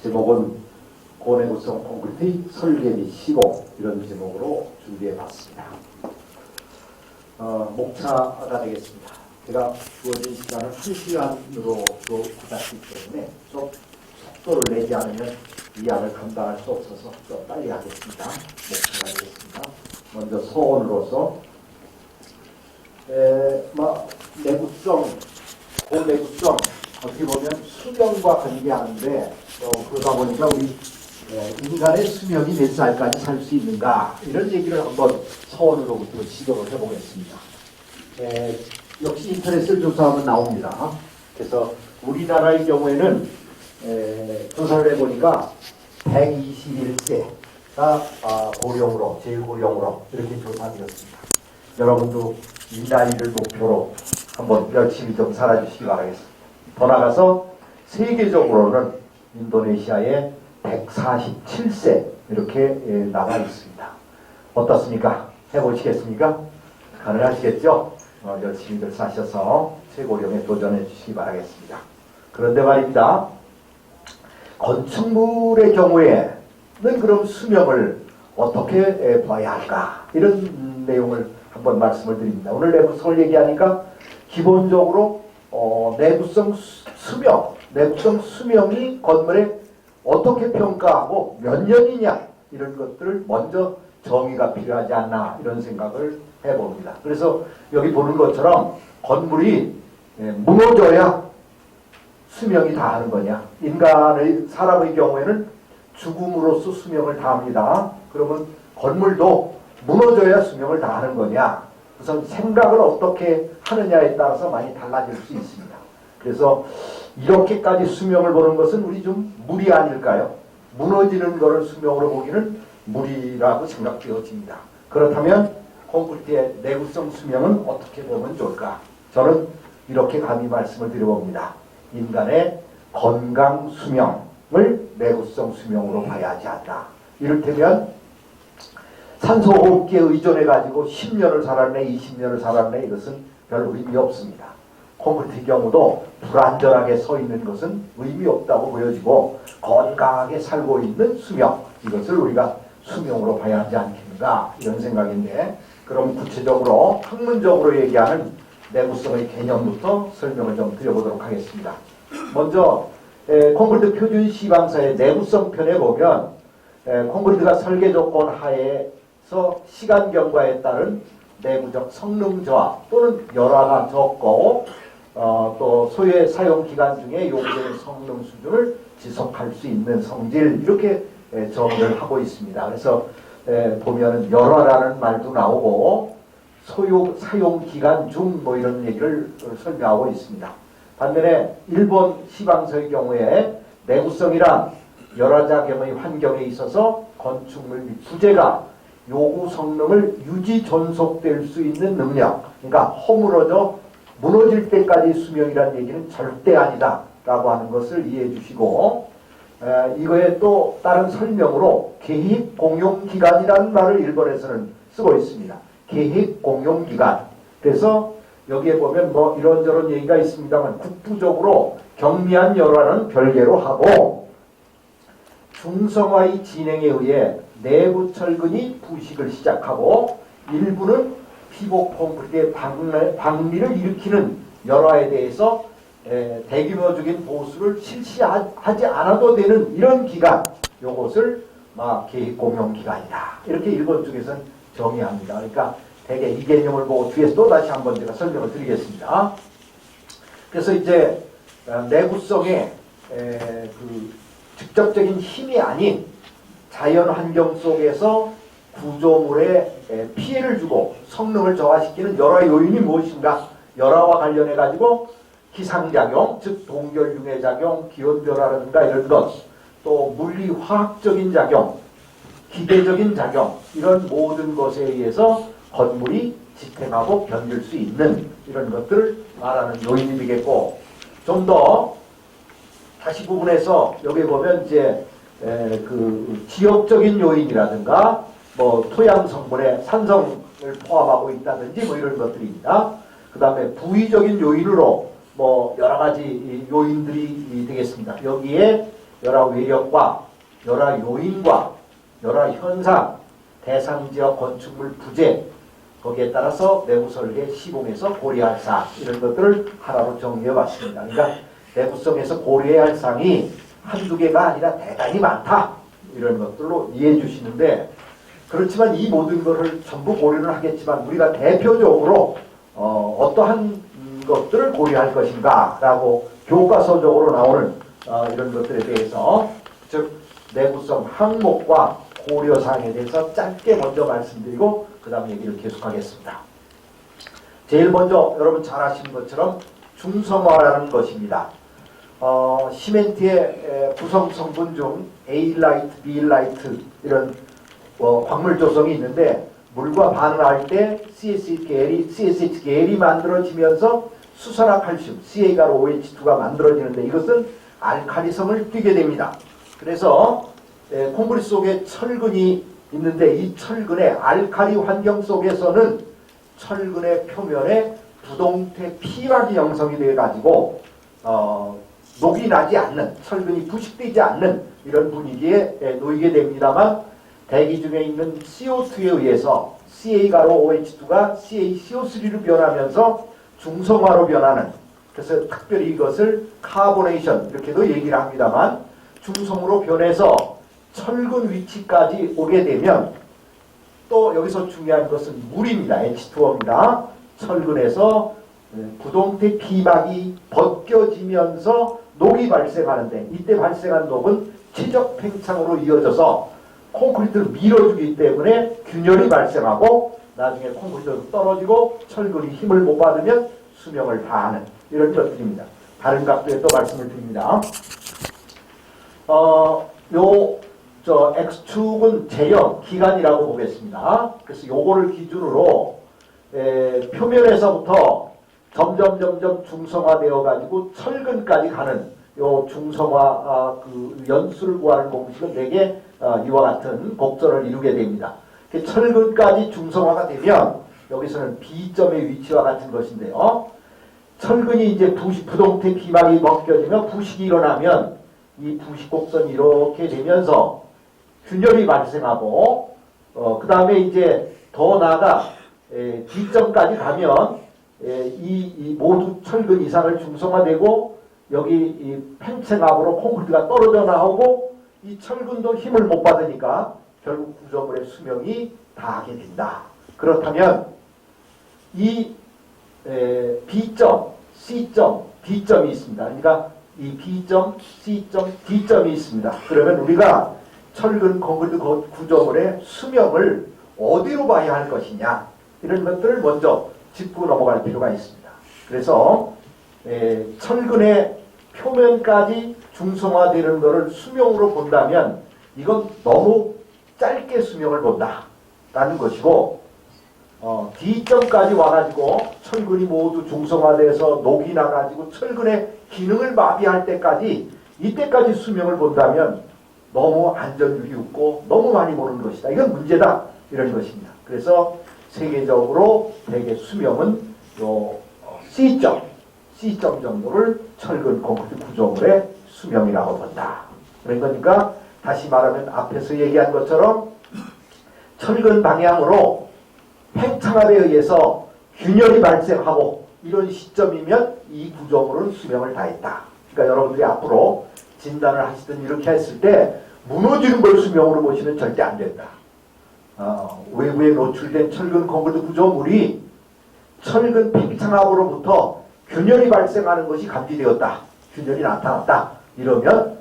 제목은 고내구성 콘크리트 설계 및 시공, 이런 제목으로 준비해봤습니다. 목차가 되겠습니다. 제가 주어진 시간은 1시간으로 부탁했기 때문에 좀 속도를 내지 않으면 이 안을 감당할 수 없어서 좀 빨리 하겠습니다. 목차가 되겠습니다. 먼저 서원으로서 내구성, 고내구성, 어떻게 보면 수명과 관계하는데 그러다 보니까 우리 인간의 수명이 몇 살까지 살 수 있는가, 이런 얘기를 한번 서원으로부터 시도를 해보겠습니다. 역시 인터넷을 조사하면 나옵니다. 그래서 우리나라의 경우에는 조사를 해보니까 121세가 고령으로, 제일 고령으로 이렇게 조사되었습니다. 여러분도 이 나이를 목표로 한번 열심히 좀 살아주시기 바라겠습니다. 더 나아가서 세계적으로는 인도네시아에 147세 이렇게 나와 있습니다. 어떻습니까? 해보시겠습니까? 가능하시겠죠? 열심히들 사셔서 최고령에 도전해 주시기 바라겠습니다. 그런데 말입니다. 건축물의 경우에는 그럼 수명을 어떻게 봐야 할까? 이런 내용을 한번 말씀을 드립니다. 오늘 내구성을 얘기하니까 기본적으로 내구성 수명이 건물에 어떻게 평가하고 몇 년이냐, 이런 것들을 먼저 정의가 필요하지 않나, 이런 생각을 해봅니다. 그래서 여기 보는 것처럼 건물이 무너져야 수명이 다하는 거냐, 사람의 경우에는 죽음으로써 수명을 다합니다. 그러면 건물도 무너져야 수명을 다하는 거냐, 우선 생각을 어떻게 하느냐에 따라서 많이 달라질 수 있습니다. 그래서 이렇게까지 수명을 보는 것은 우리 좀 무리 아닐까요? 무너지는 것을 수명으로 보기는 무리라고 생각되어집니다. 그렇다면 콘크리트의 내구성 수명은 어떻게 보면 좋을까? 저는 이렇게 감히 말씀을 드려봅니다. 인간의 건강 수명을 내구성 수명으로 봐야 하지 않나. 이를테면 산소호흡기에 의존해가지고 10년을 살았네, 20년을 살았네, 이것은 별 의미 없습니다. 콘크리트 경우도 불안전하게 서 있는 것은 의미 없다고 보여지고, 건강하게 살고 있는 수명, 이것을 우리가 수명으로 봐야 하지 않겠는가, 이런 생각인데, 그럼 구체적으로 학문적으로 얘기하는 내구성의 개념부터 설명을 좀 드려보도록 하겠습니다. 먼저 콘크리트 표준 시방서의 내구성 편에 보면 콘크리트가 설계 조건 하에서 시간 경과에 따른 내부적 성능 저하 또는 열화가 적고 또 소유의 사용 기간 중에 요구되는 성능 수준을 지속할 수 있는 성질, 이렇게 정의를 하고 있습니다. 그래서 보면은 열화라는 말도 나오고 사용 기간 중 이런 얘기를 설명하고 있습니다. 반면에 일본 시방서의 경우에 내구성이란 열화작용의 환경에 있어서 건축물 및 부재가 요구 성능을 유지 존속될 수 있는 능력, 그러니까 허물어져 무너질 때까지 수명이라는 얘기는 절대 아니다 라고 하는 것을 이해해 주시고, 이거에 또 다른 설명으로 계획공용기간이라는 말을 일본에서는 쓰고 있습니다. 계획공용기간. 그래서 여기에 보면 이런저런 얘기가 있습니다만, 국부적으로 경미한 열화는 별개로 하고, 중성화의 진행에 의해 내부 철근이 부식을 시작하고, 일부는 피복 콘크리트의 박리를 일으키는 열화에 대해서 대규모적인 보수를 실시하지 않아도 되는 이런 기간, 요것을 계획공용기간이다, 이렇게 일본 쪽에서는 정의합니다. 그러니까 대개 이 개념을 보고 뒤에서 또 다시 한번 제가 설명을 드리겠습니다. 그래서 이제 내구성의 그 직접적인 힘이 아닌 자연 환경 속에서 구조물에 피해를 주고 성능을 저하시키는 열화 요인이 무엇인가? 열화와 관련해 가지고 기상작용, 즉 동결융해 작용, 기온변화라든가 이런 것, 또 물리화학적인 작용, 기계적인 작용, 이런 모든 것에 의해서 건물이 지탱하고 견딜 수 있는 이런 것들을 말하는 요인이 되겠고, 좀 더 다시 부분해서 여기 보면 이제 그 지역적인 요인이라든가 토양 성분에 산성을 포함하고 있다든지 이런 것들입니다. 그 다음에 부위적인 요인으로 여러 가지 요인들이 되겠습니다. 여기에 여러 외력과 여러 요인과 여러 현상, 대상지역 건축물 부재, 거기에 따라서 내부 설계 시공에서 고려할 사항, 이런 것들을 하나로 정리해 봤습니다. 그러니까 내부성에서 고려해야 할 사항이 한두 개가 아니라 대단히 많다, 이런 것들로 이해해 주시는데, 그렇지만 이 모든 것을 전부 고려를 하겠지만 우리가 대표적으로 어떠한 것들을 고려할 것인가 라고 교과서적으로 나오는 이런 것들에 대해서, 즉 내부성 항목과 고려사항에 대해서 짧게 먼저 말씀드리고 그 다음 얘기를 계속하겠습니다. 제일 먼저 여러분 잘 아시는 것처럼 중성화라는 것입니다. 시멘트의 구성 성분 중 A라이트, B라이트 이런 광물 조성이 있는데, 물과 반응할 때 CSH 계열이 만들어지면서 수산화 칼슘 CaOH2가 만들어지는데, 이것은 알칼리성을 띠게 됩니다. 그래서 콘크리트 속에 철근이 있는데, 이 철근의 알칼리 환경 속에서는 철근의 표면에 부동태 피막이 형성이 되어 가지고 녹이 나지 않는, 철근이 부식되지 않는 이런 분위기에 놓이게 됩니다만, 대기 중에 있는 CO2에 의해서 CaOH2가 CaCO3로 변하면서 중성화로 변하는, 그래서 특별히 이것을 카보네이션 이렇게도 얘기를 합니다만, 중성으로 변해서 철근 위치까지 오게 되면, 또 여기서 중요한 것은 물입니다. H2O입니다. 철근에서 부동태 피막이 벗겨지면서 녹이 발생하는데, 이때 발생한 녹은 최적 팽창으로 이어져서 콘크리트를 밀어주기 때문에 균열이 발생하고, 나중에 콘크리트가 떨어지고 철근이 힘을 못 받으면 수명을 다하는 이런 것들입니다. 다른 각도에 또 말씀을 드립니다. X축은 제형, 기간이라고 보겠습니다. 그래서 요거를 기준으로 표면에서부터 점점 중성화되어 가지고 철근까지 가는 요 중성화 그 연수를 구하는 공식은 대개 이와 같은 곡선을 이루게 됩니다. 철근까지 중성화가 되면 여기서는 B점의 위치와 같은 것인데요. 철근이 이제 부동태 피막이 벗겨지면 부식이 일어나면 이 부식 곡선이 이렇게 되면서 균열이 발생하고, 그 다음에 이제 더 나아가 D점까지 가면 이 모두 철근 이상을 중성화되고, 여기 이 팽창압으로 콘크리트가 떨어져 나오고, 이 철근도 힘을 못 받으니까 결국 구조물의 수명이 다하게 된다. 그렇다면 이 B점, C점, D점이 있습니다. 그러니까 이 B점, C점, D점이 있습니다. 그러면 우리가 철근 콘크리트 구조물의 수명을 어디로 봐야 할 것이냐, 이런 것들을 먼저 짚고 넘어갈 필요가 있습니다. 그래서 철근의 표면까지 중성화되는 것을 수명으로 본다면 이건 너무 짧게 수명을 본다라는 것이고, D점까지 와가지고 철근이 모두 중성화돼서 녹이 나가지고 철근의 기능을 마비할 때까지, 이때까지 수명을 본다면 너무 안전율이 없고 너무 많이 보는 것이다. 이건 문제다, 이런 것입니다. 그래서 세계적으로 대개 수명은 요 C점 정도를 철근 콘크리트 구조물의 수명이라고 본다. 그러니까 다시 말하면 앞에서 얘기한 것처럼 철근 방향으로 팽창압에 의해서 균열이 발생하고 이런 시점이면 이 구조물은 수명을 다했다. 그러니까 여러분들이 앞으로 진단을 하시든 이렇게 했을 때 무너지는 걸 수명으로 보시면 절대 안 된다. 외부에 노출된 철근 콘크리트 구조물이 철근 팽창압으로부터 균열이 발생하는 것이 감지되었다. 균열이 나타났다. 이러면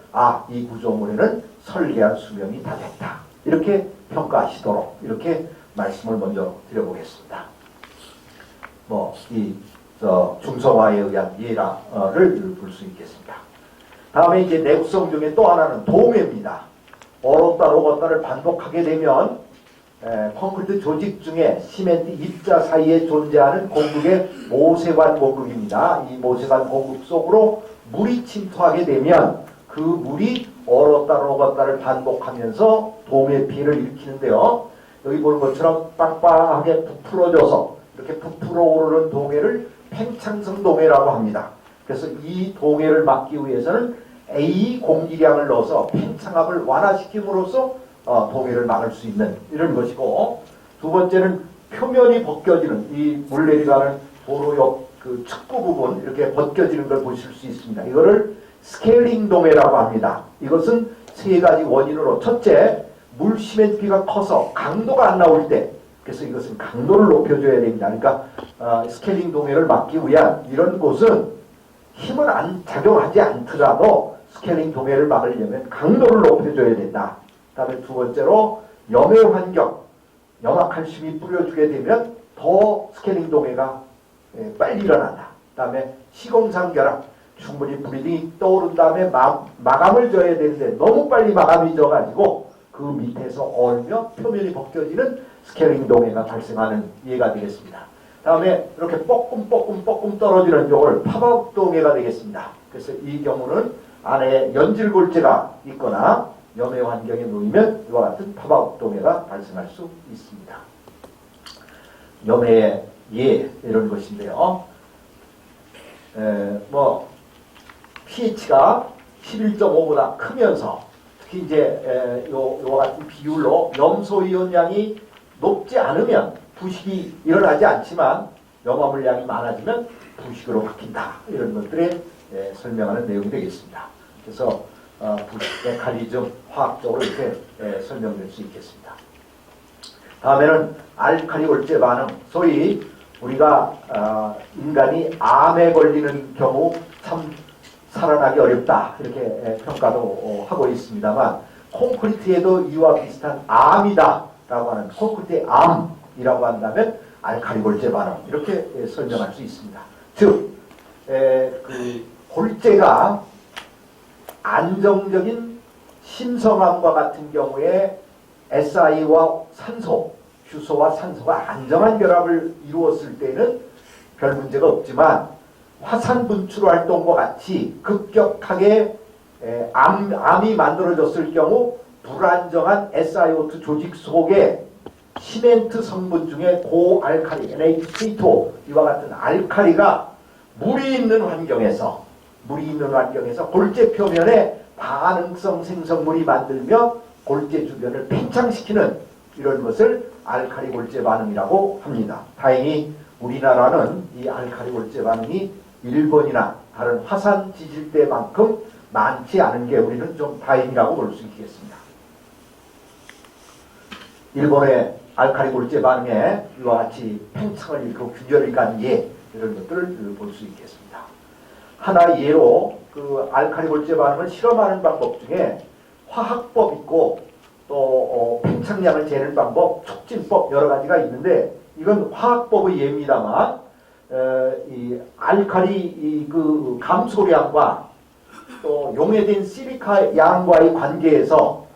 이 구조물에는 설계한 수명이 다 됐다. 이렇게 평가하시도록 이렇게 말씀을 먼저 드려보겠습니다. 중성화에 의한 예라를 볼 수 있겠습니다. 다음에 이제 내구성 중에 또 하나는 도매입니다. 얼었다 녹았다를 반복하게 되면 콘크리트 조직 중에 시멘트 입자 사이에 존재하는 공급의 모세관 공급입니다. 이 모세관 공급 속으로 물이 침투하게 되면 그 물이 얼었다 녹았다를 반복하면서 도매 피해를 일으키는데요. 여기 보는 것처럼 빵빵하게 부풀어져서 이렇게 부풀어 오르는 동해를 팽창성 동해라고 합니다. 그래서 이 동해를 막기 위해서는 A 공기량을 넣어서 팽창압을 완화시킴으로써 동해를 막을 수 있는 이런 것이고, 두 번째는 표면이 벗겨지는 이 물 내려가는 도로 옆 그 측부 부분 이렇게 벗겨지는 걸 보실 수 있습니다. 이거를 스케일링 동해라고 합니다. 이것은 세 가지 원인으로, 첫째, 물 시멘트가 커서 강도가 안 나올 때, 그래서 이것은 강도를 높여줘야 됩니다. 그러니까 스케일링 동해를 막기 위한 이런 곳은 힘은 작용하지 않더라도 스케일링 동해를 막으려면 강도를 높여줘야 된다. 그 다음에 두 번째로 염해 환경, 염화칼슘이 뿌려주게 되면 더 스케일링 동해가 빨리 일어난다. 그 다음에 시공상 결합, 충분히 브리딩이 떠오른 다음에 마감을 져야 되는데 너무 빨리 마감이 져가지고 그 밑에서 얼며 표면이 벗겨지는 스케일링 동해가 발생하는 예가 되겠습니다. 다음에 이렇게 뻐끔뻐끔 떨어지는 쪽을 팝업 동해가 되겠습니다. 그래서 이 경우는 안에 연질골재가 있거나 염해 환경에 놓이면 이와 같은 팝업 동해가 발생할 수 있습니다. 염해의 예, 이런 것인데요. pH가 11.5보다 크면서 특히 이제 요와 같은 비율로 염소이온량이 높지 않으면 부식이 일어나지 않지만 염화물량이 많아지면 부식으로 바뀐다. 이런 것들에 설명하는 내용이 되겠습니다. 그래서 부식 메커니즘 화학적으로 이렇게 설명될 수 있겠습니다. 다음에는 알칼리 월제 반응, 소위 우리가 인간이 암에 걸리는 경우 참 살아나기 어렵다 이렇게 평가도 하고 있습니다만, 콘크리트에도 이와 비슷한 암이다 라고 하는, 콘크리트의 암이라고 한다면 알칼리 골재 반응 이렇게 설명할 수 있습니다. 즉 그 골재가 안정적인 심성암과 같은 경우에 SI와 산소, 휴소와 산소가 안정한 결합을 이루었을 때는 별 문제가 없지만, 화산 분출 활동과 같이 급격하게 암이 만들어졌을 경우 불안정한 SiO2 조직 속에 시멘트 성분 중에 고알칼리 NH2 이와 같은 알칼리가 물이 있는 환경에서 골재 표면에 반응성 생성물이 만들며 골재 주변을 팽창시키는 이런 것을 알칼리 골재 반응이라고 합니다. 다행히 우리나라는 이 알칼리 골재 반응이 일본이나 다른 화산 지질대만큼 많지 않은 게 우리는 좀 다행이라고 볼 수 있겠습니다. 일본의 알칼리 골재 반응에 이와 같이 팽창을 일으키고 균열을 간 예, 이런 것들을 볼 수 있겠습니다. 하나 예로 그 알칼리 골재 반응을 실험하는 방법 중에 화학법 있고 또 팽창량을 재는 방법, 촉진법 여러 가지가 있는데, 이건 화학법의 예입니다만 이 알칼리 그 감소량과 또 용해된 시리카 양과의 관계에서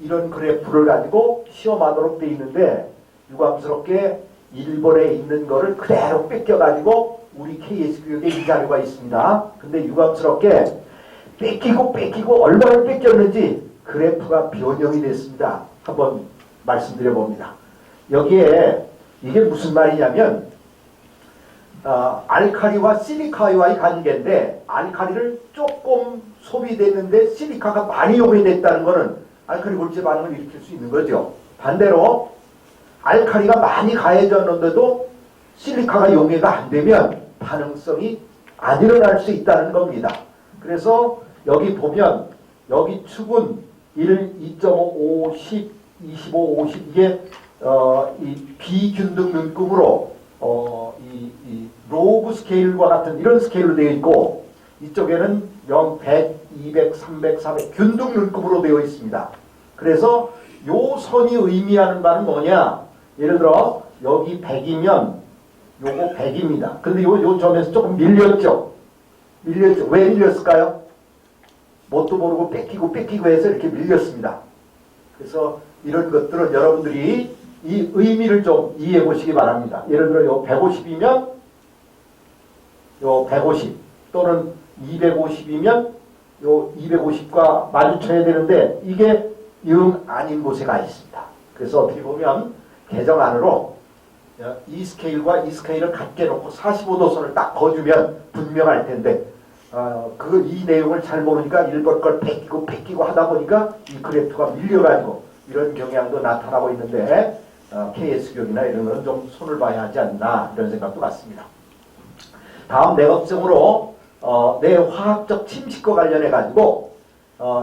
이런 그래프를 가지고 시험하도록 되어 있는데, 유감스럽게 일본에 있는 거를 그대로 뺏겨가지고 우리 KS 교육에 이 자료가 있습니다. 근데 유감스럽게 뺏기고 얼마를 뺏겼는지 그래프가 변형이 됐습니다. 한번 말씀드려 봅니다. 여기에 이게 무슨 말이냐면 알칼리와 시리카와의 관계인데, 알칼리를 조금 소비됐는데 시리카가 많이 요구됐다는 것은 알칼리 골재 반응을 일으킬 수 있는 거죠. 반대로 알칼리가 많이 가해졌는데도 실리카가 용해가 안 되면 반응성이 안 일어날 수 있다는 겁니다. 그래서 여기 보면 여기 축은 1, 2.5, 10, 25, 50 이게 이 비균등 눈금으로 이 로그 스케일과 같은 이런 스케일로 되어 있고, 이쪽에는 0, 100, 200, 300, 400 균등 눈금으로 되어 있습니다. 그래서 요 선이 의미하는 바는 뭐냐? 예를 들어 여기 100이면 요거 100입니다. 근데 요 점에서 조금 밀렸죠? 왜 밀렸을까요? 뭣도 모르고 뺏기고 해서 이렇게 밀렸습니다. 그래서 이런 것들은 여러분들이 이 의미를 좀 이해해 보시기 바랍니다. 예를 들어 요 150이면 요 150 또는 250이면 요 250과 마주쳐야 되는데 이게 아닌 곳에 가 있습니다. 그래서 어떻게 보면 계정 안으로 이 스케일과 이 스케일을 같게 놓고 45도선을 딱 거주면 분명할 텐데 이 내용을 잘 모르니까 일본 걸 베끼고 하다 보니까 이 그래프가 밀려가지고 이런 경향도 나타나고 있는데 KS교육이나 이런 거는 좀 손을 봐야 하지 않나 이런 생각도 같습니다. 다음 내각성으로 내 화학적 침식과 관련해 가지고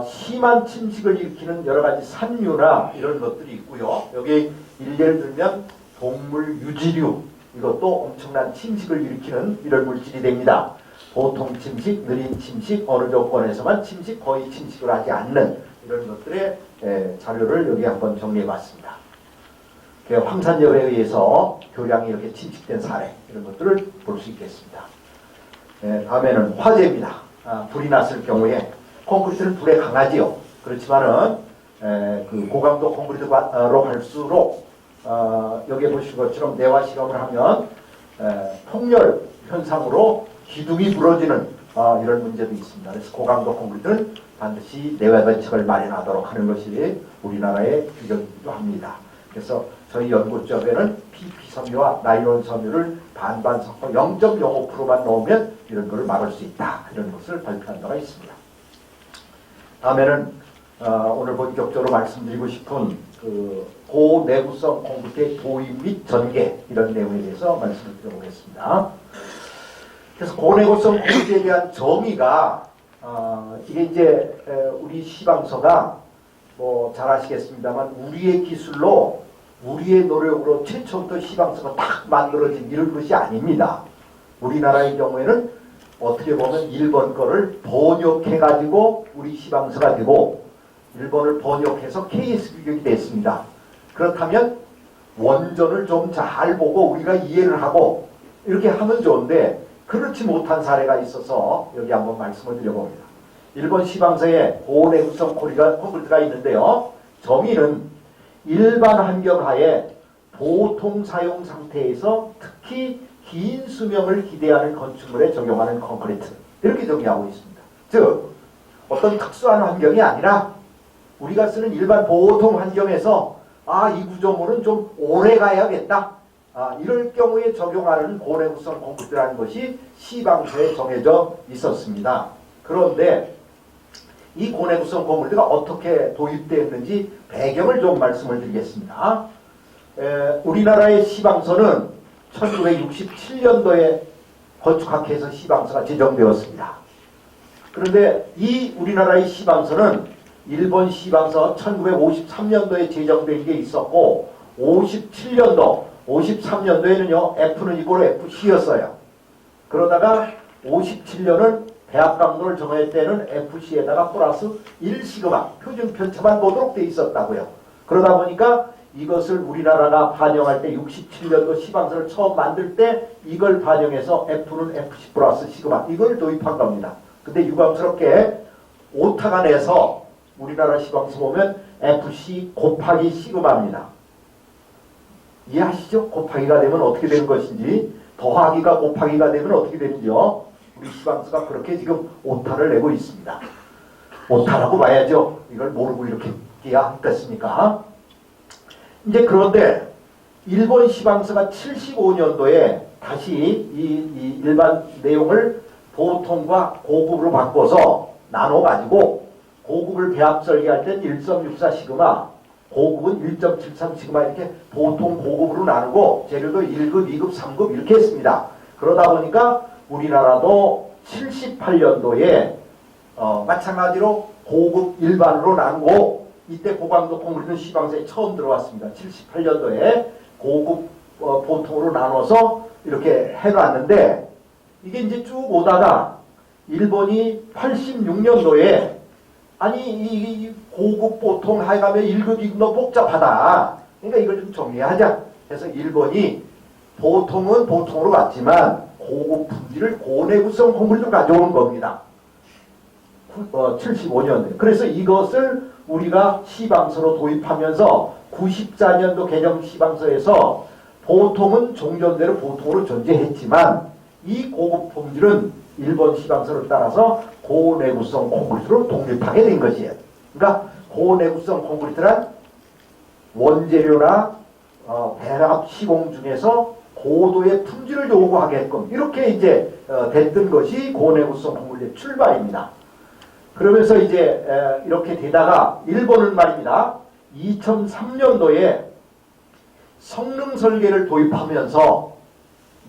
심한 침식을 일으키는 여러 가지 산류나 이런 것들이 있고요. 여기 일례를 들면 동물 유지류, 이것도 엄청난 침식을 일으키는 이런 물질이 됩니다. 보통 침식, 느린 침식, 어느 조건에서만 침식, 거의 침식을 하지 않는 이런 것들의 자료를 여기 한번 정리해 봤습니다. 황산열에 의해서 교량이 이렇게 침식된 사례, 이런 것들을 볼 수 있겠습니다. 다음에는 화재입니다. 불이 났을 경우에 콘크리트는 불에 강하지요. 그렇지만은 그 고강도 콘크리트로 갈수록 여기에 보신 것처럼 내화 실험을 하면 폭렬 현상으로 기둥이 부러지는 이런 문제도 있습니다. 그래서 고강도 콘크리트는 반드시 내화 대책을 마련하도록 하는 것이 우리나라의 규정이기도 합니다. 그래서 저희 연구 쪽에는 PP 섬유와 나일론 섬유를 반반 섞어 0.05%만 넣으면 이런 것을 막을 수 있다. 이런 것을 발표한 바가 있습니다. 다음에는 오늘 본격적으로 말씀드리고 싶은 그 고내구성 콘크리트의 도입 및 전개 이런 내용에 대해서 말씀을 드려보겠습니다. 그래서 고내구성 콘크리트에 대한 정의가 이게 이제 우리 시방서가 뭐 잘 아시겠습니다만 우리의 기술로 우리의 노력으로 최초부터 시방서가 딱 만들어진 이런 것이 아닙니다. 우리나라의 경우에는 어떻게 보면 일본 거를 번역해가지고 우리 시방서가 되고 일본을 번역해서 KS 규격이 됐습니다. 그렇다면 원전을 좀 잘 보고 우리가 이해를 하고 이렇게 하면 좋은데 그렇지 못한 사례가 있어서 여기 한번 말씀을 드려봅니다. 일본 시방서에 고내구성 콘크리트가 있는데요. 정의는 일반 환경하에 보통 사용 상태에서 특히 긴 수명을 기대하는 건축물에 적용하는 콘크리트 이렇게 정의하고 있습니다. 즉 어떤 특수한 환경이 아니라 우리가 쓰는 일반 보통 환경에서 이 구조물은 좀 오래 가야겠다. 이럴 경우에 적용하는 고내구성 콘크리트라는 것이 시방서에 정해져 있었습니다. 그런데 이 고내구성 콘크리트가 어떻게 도입되었는지 배경을 좀 말씀을 드리겠습니다. 우리나라의 시방서는 1967년도에 건축학회에서 시방서가 제정되었습니다. 그런데 이 우리나라의 시방서는 일본 시방서 1953년도에 제정된 게 있었고 57년도, 53년도에는요 F는 이꼴 FC였어요. 그러다가 57년은 대학 강도를 정할 때는 FC에다가 플러스 1시그마 표준 편차만 보도록 돼 있었다고요. 그러다 보니까 이것을 우리나라가 반영할 때 67년도 시방서를 처음 만들 때 이걸 반영해서 F는 FC 플러스 시그마 이걸 도입한 겁니다. 근데 유감스럽게 오타가 내서 우리나라 시방서 보면 FC 곱하기 시그마입니다. 이해하시죠? 곱하기가 되면 어떻게 되는 것인지 더하기가 곱하기가 되면 어떻게 되는지요? 우리 시방서가 그렇게 지금 오타를 내고 있습니다. 오타라고 봐야죠. 이걸 모르고 이렇게 해야 했겠습니까? 이제 그런데 일본 시방서가 75년도에 다시 이 일반 내용을 보통과 고급으로 바꿔서 나눠가지고 고급을 배합 설계할 땐 1.64 시그마, 고급은 1.73 시그마 이렇게 보통 고급으로 나누고 재료도 1급, 2급, 3급 이렇게 했습니다. 그러다 보니까 우리나라도 78년도에 마찬가지로 고급 일반으로 나누고 이때 고강도 콘크리트는 시방서에 처음 들어왔습니다. 78년도에 고급 보통으로 나눠서 이렇게 해놨는데 이게 이제 쭉 오다가 일본이 86년도에 아니 이 고급 보통 하여가면 1급 2급 너무 복잡하다. 그러니까 이걸 좀 정리하자. 그래서 일본이 보통은 보통으로 왔지만 고급 품질을 고내구성 콘크리트로 가져오는 겁니다. 75년도에. 그래서 이것을 우리가 시방서로 도입하면서 94년도 개정 시방서에서 보통은 종전대로 보통으로 존재했지만 이 고급 품질은 일본 시방서를 따라서 고내구성 콘크리트로 독립하게 된 것이에요. 그러니까 고내구성 콘크리트란 원재료나 배합 시공 중에서 고도의 품질을 요구하게끔 이렇게 이제 됐던 것이 고내구성 콘크리트의 출발입니다. 그러면서 이제 이렇게 되다가 일본은 말입니다. 2003년도에 성능 설계를 도입하면서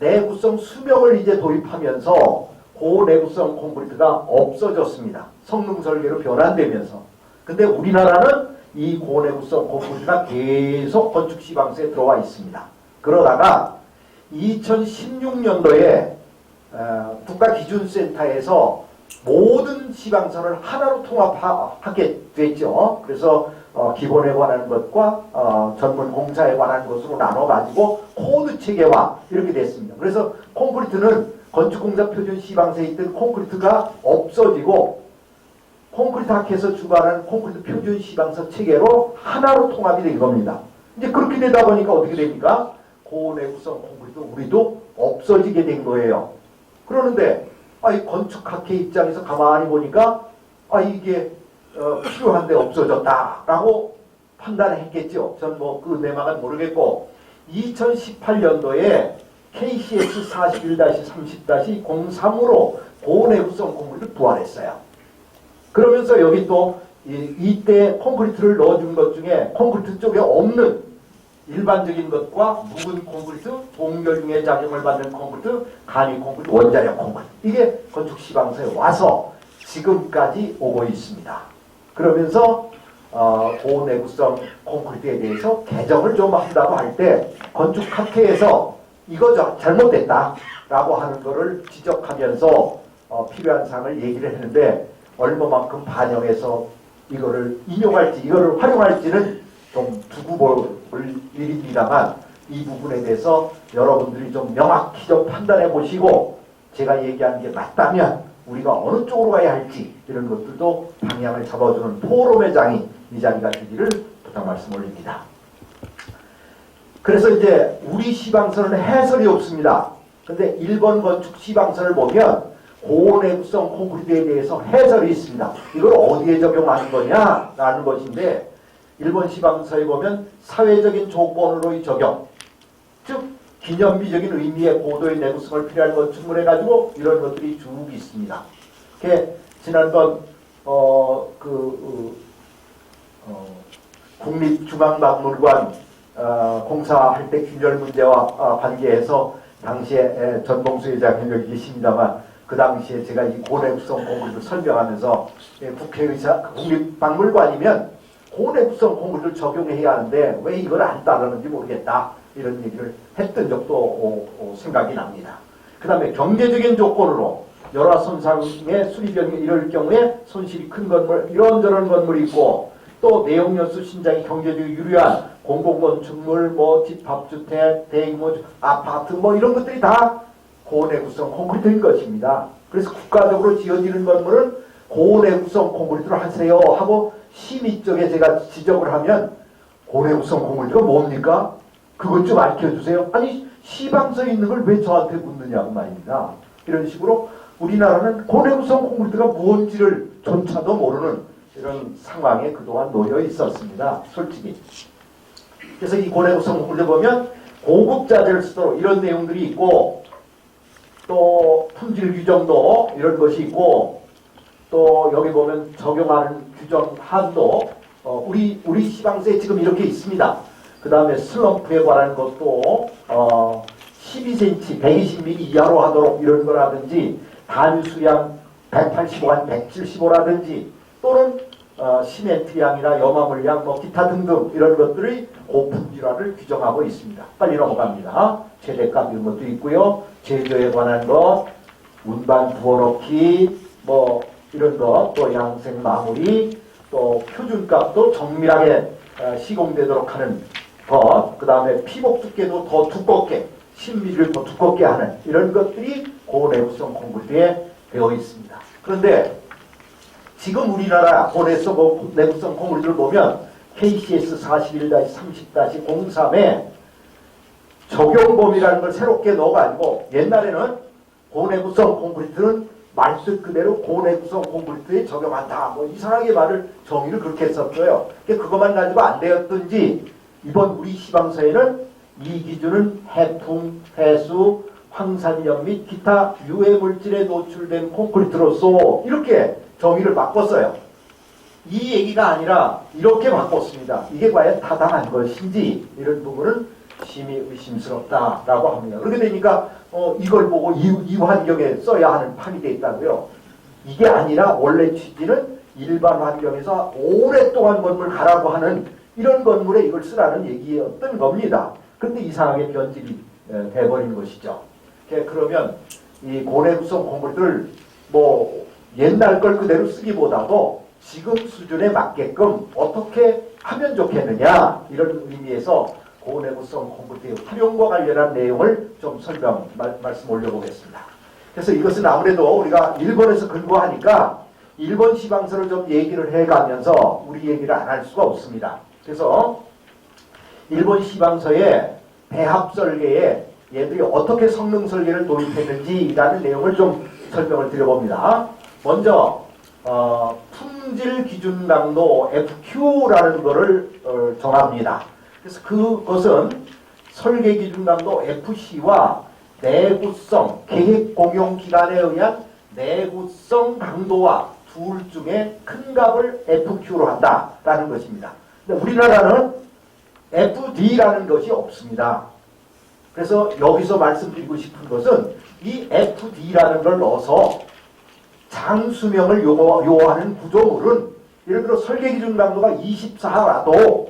내구성 수명을 이제 도입하면서 고내구성 콘크리트가 없어졌습니다. 성능 설계로 변환되면서. 근데 우리나라는 이 고내구성 콘크리트가 계속 건축 시방서에 들어와 있습니다. 그러다가 2016년도에 국가기준센터에서 모든 시방서를 하나로 통합하게 됐죠. 그래서 기본에 관한 것과 전문 공사에 관한 것으로 나눠가지고 코드 체계화 이렇게 됐습니다. 그래서 콘크리트는 건축공사 표준 시방서에 있던 콘크리트가 없어지고 콘크리트 학회에서 주관하는 콘크리트 표준 시방서 체계로 하나로 통합이 된 겁니다. 이제 그렇게 되다 보니까 어떻게 됩니까? 고내구성 콘크리트 우리도 없어지게 된 거예요. 그러는데 이 건축학회 입장에서 가만히 보니까 이게 필요한데 없어졌다라고 판단했겠죠. 전 뭐 그 내막은 모르겠고 2018년도에 KCS 41-30-03으로 고내구성 콘크리트를 부활했어요. 그러면서 여기 또 이때 콘크리트를 넣어준 것 중에 콘크리트 쪽에 없는 일반적인 것과 묵은 콘크리트, 동결중의 작용을 받는 콘크리트, 간이 콘크리트, 원자력 콘크리트 이게 건축 시방서에 와서 지금까지 오고 있습니다. 그러면서 고내구성 콘크리트에 대해서 개정을 좀 한다고 할 때 건축학회에서 이거 잘못됐다라고 하는 것을 지적하면서 필요한 사항을 얘기를 했는데 얼마만큼 반영해서 이거를 인용할지 이거를 활용할지는 좀 두고 볼 일입니다만 이 부분에 대해서 여러분들이 좀 명확히 좀 판단해 보시고 제가 얘기하는 게 맞다면 우리가 어느 쪽으로 가야 할지 이런 것들도 방향을 잡아주는 포럼의 장이 이 자리가 되기를 부탁 말씀 올립니다. 그래서 이제 우리 시방서는 해설이 없습니다. 근데 일본 건축 시방서를 보면 고내구성 콘크리트에 대해서 해설이 있습니다. 이걸 어디에 적용하는 거냐라는 것인데 일본 시방서에 보면 사회적인 조건으로의 적용, 즉 기념비적인 의미의 고도의 내구성을 필요한 건축물 해가지고 이런 것들이 쭉 있습니다. 지난번 국립중앙박물관 공사할 때 균열 문제와 관계해서 당시에 전봉수 회장님 여기 계십니다만 그 당시에 제가 이 고내구성 콘크리트를 설명하면서 국회의사 국립박물관이면 고내구성 콘크리트를 적용해야 하는데 왜 이걸 안 따르는지 모르겠다 이런 얘기를 했던 적도 생각이 납니다. 그 다음에 경제적인 조건으로 열화 손상의 수리변경이 이럴 경우에 손실이 큰 건물 이런저런 건물이 있고 또 내용연수 신장이 경제적으로 유리한 공공건축물 뭐 집합주택 대규모 아파트 뭐 이런 것들이 다 고내구성 콘크리트인 것입니다. 그래서 국가적으로 지어지는 건물은 고내구성 콘크리트로 하세요 하고 심의 쪽에 제가 지적을 하면 고내구성 콘크리트가 뭡니까? 그것 좀 알려주세요. 아니 시방서에 있는 걸 왜 저한테 묻느냐고 말입니다. 이런 식으로 우리나라는 고내구성 콘크리트가 무언지를 조차도 모르는 이런 상황에 그동안 놓여 있었습니다. 솔직히. 그래서 이 고내구성 콘크리트 보면 고급 자재를 쓰도록 이런 내용들이 있고 또 품질 규정도 이런 것이 있고 또 여기 보면 적용하는 규정 한도 우리 시방서에 지금 이렇게 있습니다. 그 다음에 슬럼프에 관한 것도 12cm, 120mm 이하로 하도록 이런 거라든지 단수량 185한 175라든지 또는 시멘트량이나 염화물량 뭐 기타 등등 이런 것들이 고품질화를 규정하고 있습니다. 빨리 넘어갑니다. 최대값 이런 것도 있고요. 제조에 관한 것, 운반 부어넣기 뭐 이런 것, 또 양생 마무리, 또 표준값도 정밀하게 시공되도록 하는 것, 그 다음에 피복 두께도 더 두껍게 10mm를 더 두껍게 하는 이런 것들이 고내구성 콘크리트에 되어 있습니다. 그런데 지금 우리나라 고내구성 콘크리트를 보면 KCS 41-30-03에 적용 범위라는 걸 새롭게 넣어가지고 옛날에는 고내구성 콘크리트는 말뜻 그대로 고내구성 콘크리트에 적용한다. 뭐 이상하게 정의를 그렇게 했었어요. 그것만 가지고 안 되었든지 이번 우리 시방서에는 이 기준은 해풍, 해수, 황산염 및 기타 유해 물질에 노출된 콘크리트로서 이렇게 정의를 바꿨어요. 이 얘기가 아니라 이렇게 바꿨습니다. 이게 과연 타당한 것인지 이런 부분은 심히 의심스럽다라고 합니다. 그렇게 되니까 이걸 보고 이 환경에 써야 하는 판이 돼 있다고요. 이게 아니라 원래 취지는 일반 환경에서 오랫동안 건물 가라고 하는 이런 건물에 이걸 쓰라는 얘기였던 겁니다. 근데 이상하게 변질이 돼버린 것이죠. 그러면 이 고내구성 콘크리트를 뭐 옛날 걸 그대로 쓰기보다도 지금 수준에 맞게끔 어떻게 하면 좋겠느냐 이런 의미에서 고내구성 콘크리트의 활용과 관련한 내용을 좀 말씀 올려보겠습니다. 그래서 이것은 아무래도 우리가 일본에서 근거하니까 일본 시방서를 좀 얘기를 해가면서 우리 얘기를 안 할 수가 없습니다. 그래서 일본 시방서의 배합 설계에 얘들이 어떻게 성능 설계를 도입했는지라는 내용을 좀 설명을 드려봅니다. 먼저 품질 기준 강도 FQ라는 거를 정합니다. 그래서 그것은 설계 기준 강도 FC와 내구성 계획 공용 기간에 의한 내구성 강도와 둘 중에 큰 값을 FQ로 한다라는 것입니다. 근데 우리나라는 FD라는 것이 없습니다. 그래서 여기서 말씀드리고 싶은 것은 이 FD라는 걸 넣어서 장수명을 요하는 구조물은 예를 들어 설계기준 강도가 24라도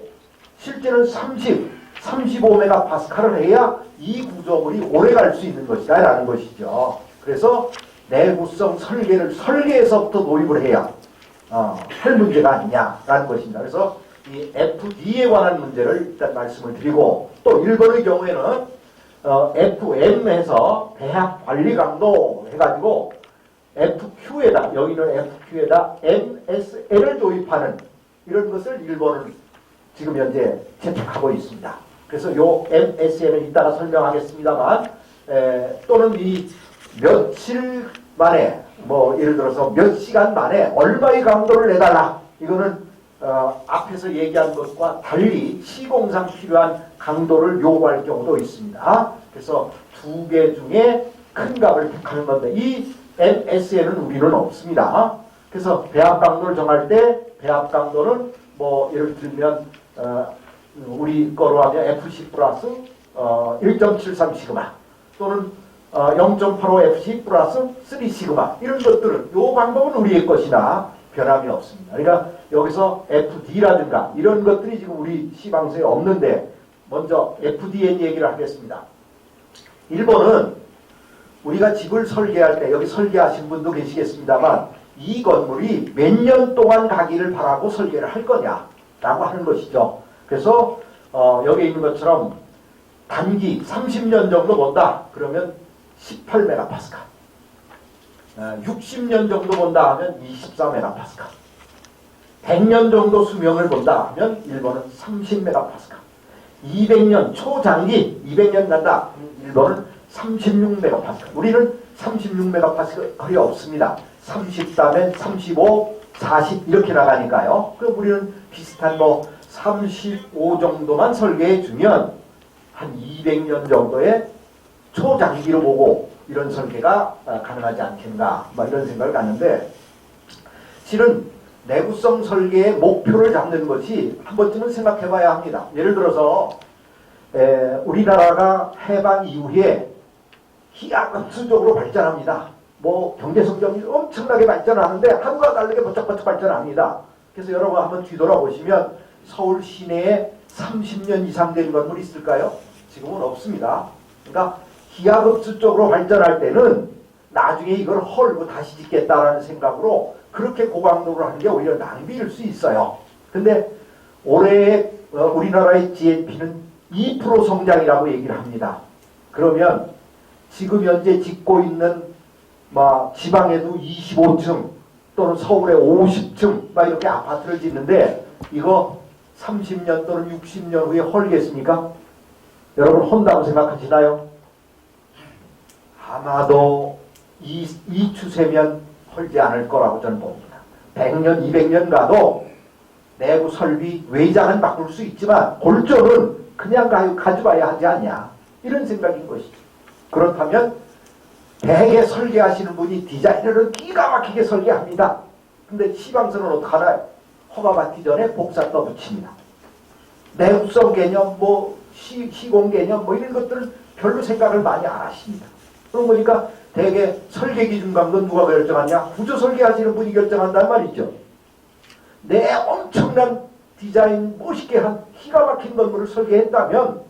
실제는 35메가파스칼을 해야 이 구조물이 오래 갈 수 있는 것이다 라는 것이죠. 그래서 내구성 설계에서부터 도입을 해야 할 문제가 아니냐라는 것입니다. 그래서 이 FD에 관한 문제를 일단 말씀을 드리고 또 일본의 경우에는 FM에서 배합 관리 강도 해가지고 FQ에다 여기는 FQ에다 MSL을 도입하는 이런 것을 일본은 지금 현재 채택하고 있습니다. 그래서 요 MSL은 이따가 설명하겠습니다만 또는 이 며칠 만에 뭐 예를 들어서 몇 시간 만에 얼마의 강도를 내달라 이거는 앞에서 얘기한 것과 달리 시공상 필요한 강도를 요구할 경우도 있습니다. 그래서 두 개 중에 큰 값을 택하는 건데 이 MS에는 우리는 없습니다. 그래서 배합 강도를 정할 때 배합 강도는 뭐 예를 들면 우리 거로 하면 FC 플러스 1.73 시그마 또는 0.85 FC 플러스 3 시그마 이런 것들은 요 방법은 우리의 것이나 변함이 없습니다. 그러니까 여기서 FD라든가 이런 것들이 지금 우리 시방서에 없는데 먼저 FDN 얘기를 하겠습니다. 일본은 우리가 집을 설계할 때 여기 설계하신 분도 계시겠습니다만 이 건물이 몇 년 동안 가기를 바라고 설계를 할 거냐라고 하는 것이죠. 그래서 여기 있는 것처럼 단기 30년 정도 본다 그러면 18메가파스칼 60년 정도 본다 하면 24메가파스칼 100년 정도 수명을 본다 하면 일본은 30메가파스칼 200년 초장기 200년 간다 일본은 36메가파스칼 우리는 36메가파스칼이 없습니다. 30다면 35, 40 이렇게 나가니까요. 그럼 우리는 비슷한 뭐 35 정도만 설계해 주면 한 200년 정도의 초장기로 보고 이런 설계가 가능하지 않겠나 이런 생각을 갖는데 실은 내구성 설계의 목표를 잡는 것이 한 번쯤은 생각해 봐야 합니다. 예를 들어서 우리나라가 해방 이후에 기하급수적으로 발전합니다. 뭐 경제성장이 엄청나게 발전하는데 하루가 다르게 번쩍번쩍 발전합니다. 그래서 여러분 한번 뒤돌아보시면 서울 시내에 30년 이상 된 건물이 있을까요? 지금은 없습니다. 그러니까 기하급수적으로 발전할 때는 나중에 이걸 헐고 다시 짓겠다라는 생각으로 그렇게 고강도를 하는 게 오히려 낭비일 수 있어요. 근데 올해 우리나라의 GNP는 2% 성장이라고 얘기를 합니다. 그러면 지금 현재 짓고 있는 지방에도 25층 또는 서울에 50층 이렇게 아파트를 짓는데 이거 30년 또는 60년 후에 헐겠습니까? 여러분 헐다고 생각하시나요? 아마도 이 추세면 헐지 않을 거라고 저는 봅니다. 100년, 200년 가도 내부 설비, 외장은 바꿀 수 있지만 골조는 그냥 가져와야 하지 않냐, 이런 생각인 것이죠. 그렇다면 대개 설계하시는 분이 디자이너를 기가 막히게 설계합니다. 근데 시방서는 어떡하나요? 허가 받기 전에 복사 떠붙입니다. 내구성 개념, 시공 개념, 이런 것들은 별로 생각을 많이 안 하십니다. 그런 거니까 대개 설계 기준 강도 누가 결정하냐? 구조 설계하시는 분이 결정한단 말이죠. 내 엄청난 디자인 멋있게 한 기가 막힌 건물을 설계했다면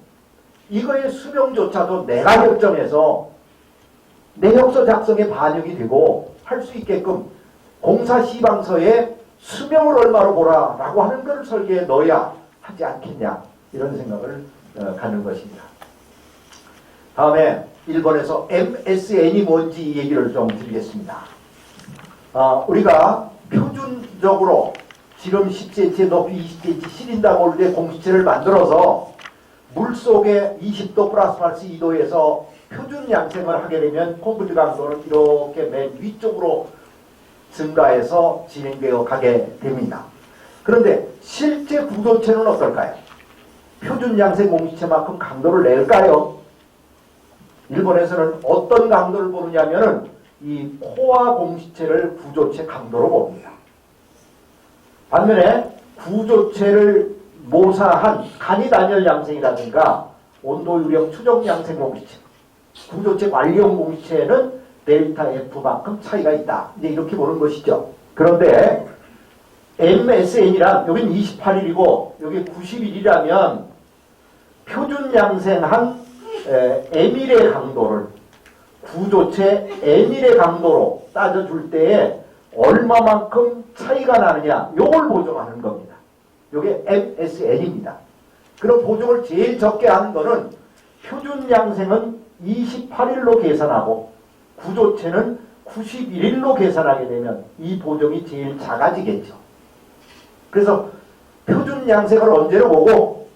이거의 수명조차도 내가 결정해서 내역서 작성에 반영이 되고 할 수 있게끔 공사 시방서에 수명을 얼마로 보라라고 하는 걸 설계에 넣어야 하지 않겠냐, 이런 생각을 갖는 것입니다. 다음에 일본에서 MSN이 뭔지 얘기를 좀 드리겠습니다. 우리가 표준적으로 지름 10cm, 높이 20cm 시린다골드의 공시체를 만들어서 물속에 20도 플러스 마이너스 2도에서 표준 양생을 하게 되면 콘크리트 강도는 이렇게 맨 위쪽으로 증가해서 진행되어 가게 됩니다. 그런데 실제 구조체는 어떨까요? 표준 양생 공시체만큼 강도를 낼까요? 일본에서는 어떤 강도를 보느냐면은 이 코어 공시체를 구조체 강도로 봅니다. 반면에 구조체를 모사한 간이 단열 양생이라든가 온도 유령 추정 양생 공시체, 구조체 관리용 공시체는 델타 F만큼 차이가 있다, 이제 이렇게 보는 것이죠. 그런데 MSN이란 여긴 28일이고 여기 90일이라면 표준 양생한 M일의 강도를 구조체 M일의 강도로 따져줄 때에 얼마만큼 차이가 나느냐, 요걸 보정하는 겁니다. 요게 MSN입니다. 그럼 보정을 제일 적게 하는 거는 표준 양생은 28일로 계산하고 구조체는 91일로 계산하게 되면 이 보정이 제일 작아지겠죠. 그래서 표준 양생을 언제로 보고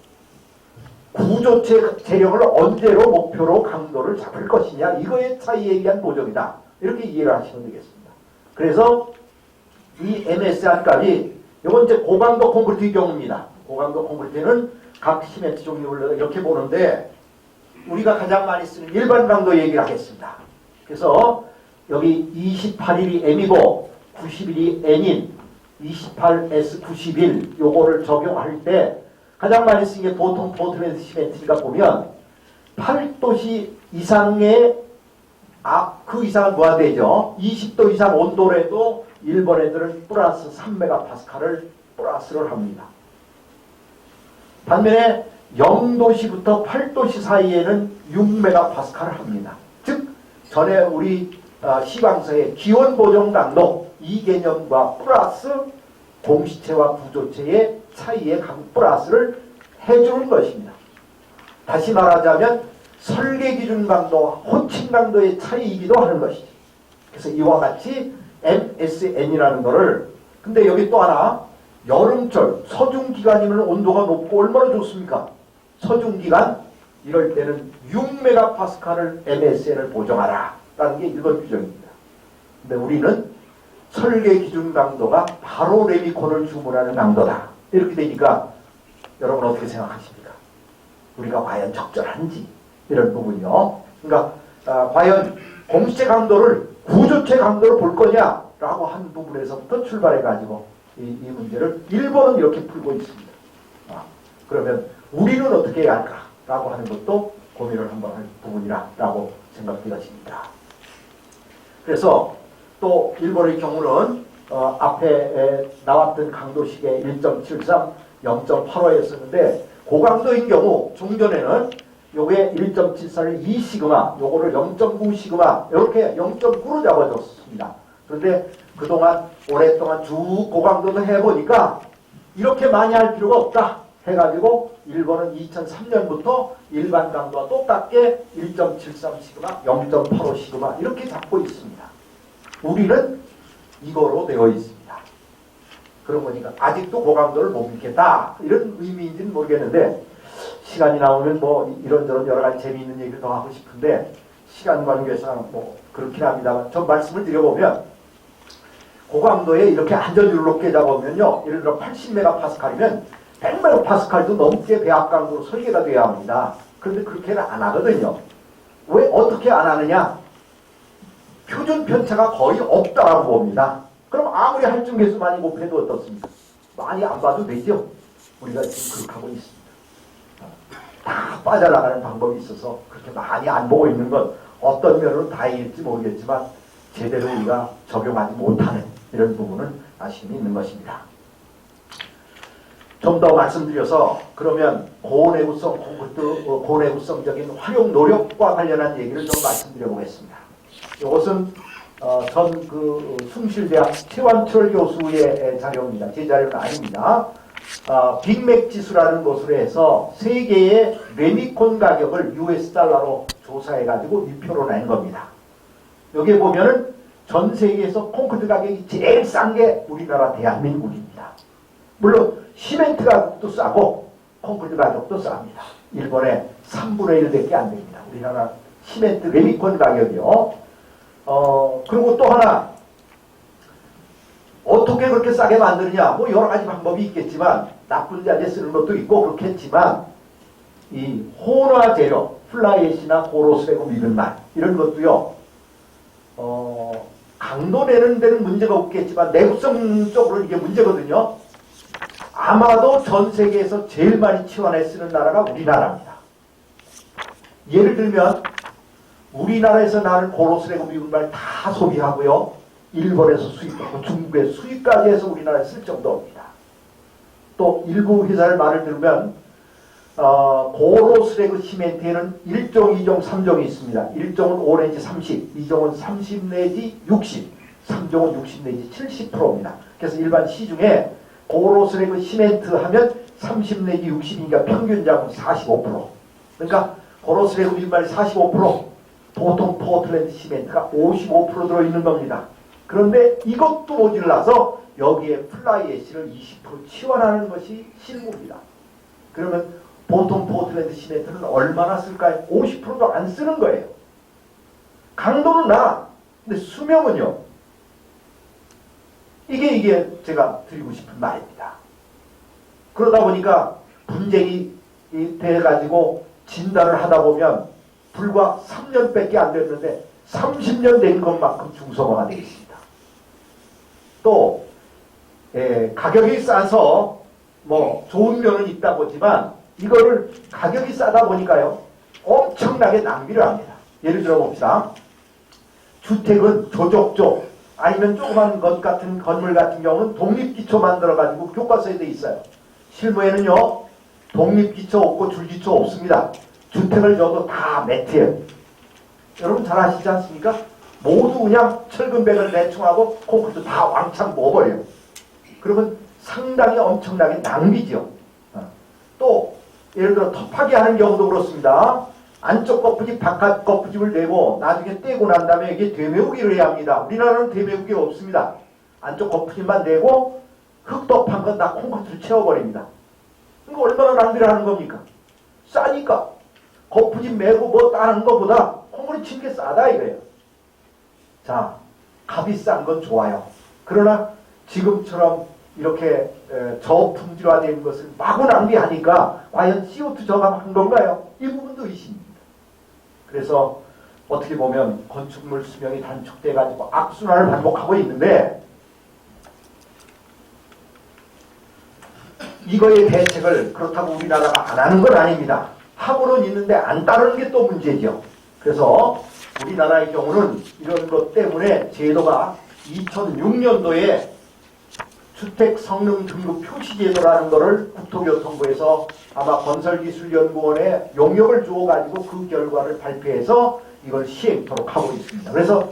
구조체 재력을 언제로 목표로 강도를 잡을 것이냐, 이거의 차이에 의한 보정이다, 이렇게 이해를 하시면 되겠습니다. 그래서 이 MSR 값이 이건 이제 고강도 콘크리트의 경우입니다. 고강도 콘크리트는 각 시멘트 종류를 이렇게 보는데 우리가 가장 많이 쓰는 일반 강도 얘기를 하겠습니다. 그래서 여기 28일이 M이고 90일이 N인 28S 91 요거를 적용할 때 가장 많이 쓰는 게 보통 포트랜드 시멘트니까 보면 8도씨 이상의 그 이상은 뭐가 되죠? 20도 이상 온도라도 일본 애들은 플러스 3메가파스칼을 플러스를 합니다. 반면에 0도씨부터 8도씨 사이에는 6메가파스칼을 합니다. 즉 전에 우리 시방서의 기원 보정 강도 이 개념과 플러스 공시체와 구조체의 차이의 플러스를 해주는 것입니다. 다시 말하자면 설계 기준 강도와 호칭 강도의 차이이기도 하는 것이죠. 그래서 이와 같이 MSN이라는 거를, 근데 여기 또 하나, 여름철 서중기간이면 온도가 높고 얼마나 좋습니까? 서중기간 이럴 때는 6메가파스칼을 MSN을 보정하라 라는 게 일본 규정입니다. 근데 우리는 설계 기준 강도가 바로 레미콘을 주문하는 강도다, 이렇게 되니까 여러분 어떻게 생각하십니까? 우리가 과연 적절한지, 이런 부분이요. 그러니까 과연 공시체 강도를 구조체 강도로 볼 거냐라고 한 부분에서부터 출발해가지고 이 문제를 일본은 이렇게 풀고 있습니다. 그러면 우리는 어떻게 해야 할까라고 하는 것도 고민을 한번 할 부분이라고 생각되어집니다. 그래서 또 일본의 경우는 앞에 나왔던 강도식의 1.73, 0.85였었는데 고강도인 경우 종전에는 요게 1.74를 2시그마, 요거를 0.9시그마 이렇게 0.9로 잡아줬습니다. 그런데 그동안 오랫동안 쭉 고강도도 해보니까 이렇게 많이 할 필요가 없다 해가지고 일본은 2003년부터 일반 강도와 똑같게 1.73시그마, 0.85시그마 이렇게 잡고 있습니다. 우리는 이거로 되어 있습니다. 그런 거니까 아직도 고강도를 못 믿겠다, 이런 의미인지는 모르겠는데 시간이 나오면 뭐 이런저런 여러 가지 재미있는 얘기를 더 하고 싶은데 시간 관계상 뭐 그렇긴 합니다만 좀 말씀을 드려보면 고강도에 이렇게 안전율 높게 잡으면요, 예를 들어 80메가파스칼이면 100메가파스칼도 넘게 배합 강도로 설계가 돼야 합니다. 그런데 그렇게는 안 하거든요. 왜 어떻게 안 하느냐? 표준 편차가 거의 없다라고 봅니다. 그럼 아무리 할증 개수 많이 곱해도 어떻습니까? 많이 안 봐도 되죠. 우리가 지금 그렇게 하고 있습니다. 다 빠져나가는 방법이 있어서 그렇게 많이 안 보고 있는 건 어떤 면으로 다행일지 모르겠지만 제대로 우리가 적용하지 못하는 이런 부분은 아쉬움이 있는 것입니다. 좀 더 말씀드려서 그러면 고내구성적인 활용 노력과 관련한 얘기를 좀 말씀드려 보겠습니다. 이것은 전 숭실대학 최완철 교수의 자료입니다. 제 자료는 아닙니다. 빅맥 지수라는 것으로 해서 세계의 레미콘 가격을 US 달러로 조사해가지고 이 표로 낸 겁니다. 여기에 보면은 전 세계에서 콘크리트 가격이 제일 싼 게 우리나라 대한민국입니다. 물론 시멘트 가격도 싸고 콘크리트 가격도 쌉니다. 일본의 3분의 1밖에 안 됩니다. 우리나라 시멘트 레미콘 가격이요. 그리고 또 하나 어떻게 그렇게 싸게 만드느냐? 뭐 여러 가지 방법이 있겠지만 나쁜 자재 쓰는 것도 있고 그렇겠지만 이 혼화 재료, 플라이애시나 고로스레고 미근말 이런 것도요. 강도 내는 데는 문제가 없겠지만 내구성 쪽으로 이게 문제거든요. 아마도 전 세계에서 제일 많이 치환해 쓰는 나라가 우리나라입니다. 예를 들면 우리나라에서 나는 고로스레고 미군발 다 소비하고요. 일본에서 수입하고 중국에 수입까지 해서 우리나라에 쓸 정도입니다. 또 일부 회사의 말을 들으면 고로스레고 시멘트에는 1종, 2종, 3종이 있습니다. 1종은 5 내지 30, 2종은 30 내지 60, 3종은 60 내지 70%입니다. 그래서 일반 시중에 고로스레고 시멘트 하면 30 내지 60이니까 평균자금 45%. 그러니까 고로스레고 밀말 45%, 보통 포틀랜드 시멘트가 55% 들어있는 겁니다. 그런데 이것도 모질라서 여기에 플라이애시를 20% 치환하는 것이 실무입니다. 그러면 보통 포틀랜드 시멘트는 얼마나 쓸까요? 50%도 안 쓰는 거예요. 강도는 나. 근데 수명은요. 이게 제가 드리고 싶은 말입니다. 그러다 보니까 분쟁이 돼가지고 진단을 하다 보면 불과 3년밖에 안 됐는데 30년 된 것만큼 중소화가 되어 있습니다. 또 가격이 싸서 뭐 좋은 면은 있다고 하지만 이거를 가격이 싸다 보니까요 엄청나게 낭비를 합니다. 예를 들어 봅시다. 주택은 조족조 아니면 조그만 것 같은 건물 같은 경우는 독립기초 만들어가지고 교과서에 돼 있어요. 실무에는요 독립기초 없고 줄기초 없습니다. 주택을 줘도 다 매트예요. 여러분 잘 아시지 않습니까? 모두 그냥 철근백을 대충하고 콘크리트 다 왕창 먹어버려요. 그러면 상당히 엄청나게 낭비죠. 또 예를 들어 텁하게 하는 경우도 그렇습니다. 안쪽 거푸집 바깥 거푸집을 내고 나중에 떼고 난 다음에 이게 되매우기를 해야 합니다. 우리나라는 되매우기 없습니다. 안쪽 거푸집만 내고 흙덮한 건 다 콘크리트를 채워버립니다. 그러니까 얼마나 낭비를 하는 겁니까? 싸니까 거푸집 메고 뭐 따는 것보다 콘크리트 치는 게 싸다 이거예요. 자, 값이 싼 건 좋아요. 그러나 지금처럼 이렇게 저품질화된 것을 마구 낭비하니까 과연 CO2 저감한 건가요? 이 부분도 의심입니다. 그래서 어떻게 보면 건축물 수명이 단축돼가지고 악순환을 반복하고 있는데 이거의 대책을 그렇다고 우리나라가 안 하는 건 아닙니다. 하고는 있는데 안 따르는 게 또 문제죠. 그래서 우리나라의 경우는 이런 것 때문에 제도가 2006년도에 주택성능 등급 표시제도라는 것을 국토교통부에서 아마 건설기술연구원에 용역을 주어가지고 그 결과를 발표해서 이걸 시행토록 하고 있습니다. 그래서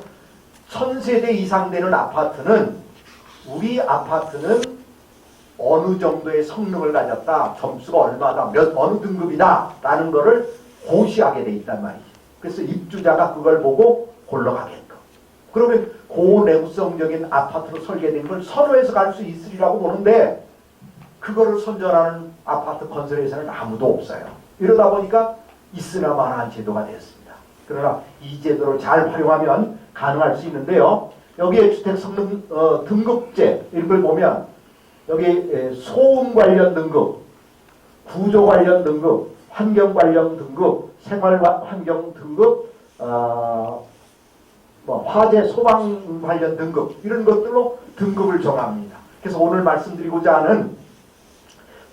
1000세대 이상 되는 아파트는 우리 아파트는 어느 정도의 성능을 가졌다, 점수가 얼마다, 어느 등급이다 라는 것을 고시하게 돼 있단 말이죠. 그래서 입주자가 그걸 보고 골라가게끔. 그러면 고내구성적인 아파트로 설계된 걸 선호해서 갈 수 있으리라고 보는데 그거를 선전하는 아파트 건설회사는 아무도 없어요. 이러다 보니까 있으나 마나한 제도가 되었습니다. 그러나 이 제도를 잘 활용하면 가능할 수 있는데요. 여기에 주택성능 등급제 이런 걸 보면 여기 소음 관련 등급, 구조 관련 등급, 환경 관련 등급, 생활 환경 등급, 화재 소방 관련 등급 이런 것들로 등급을 정합니다. 그래서 오늘 말씀드리고자 하는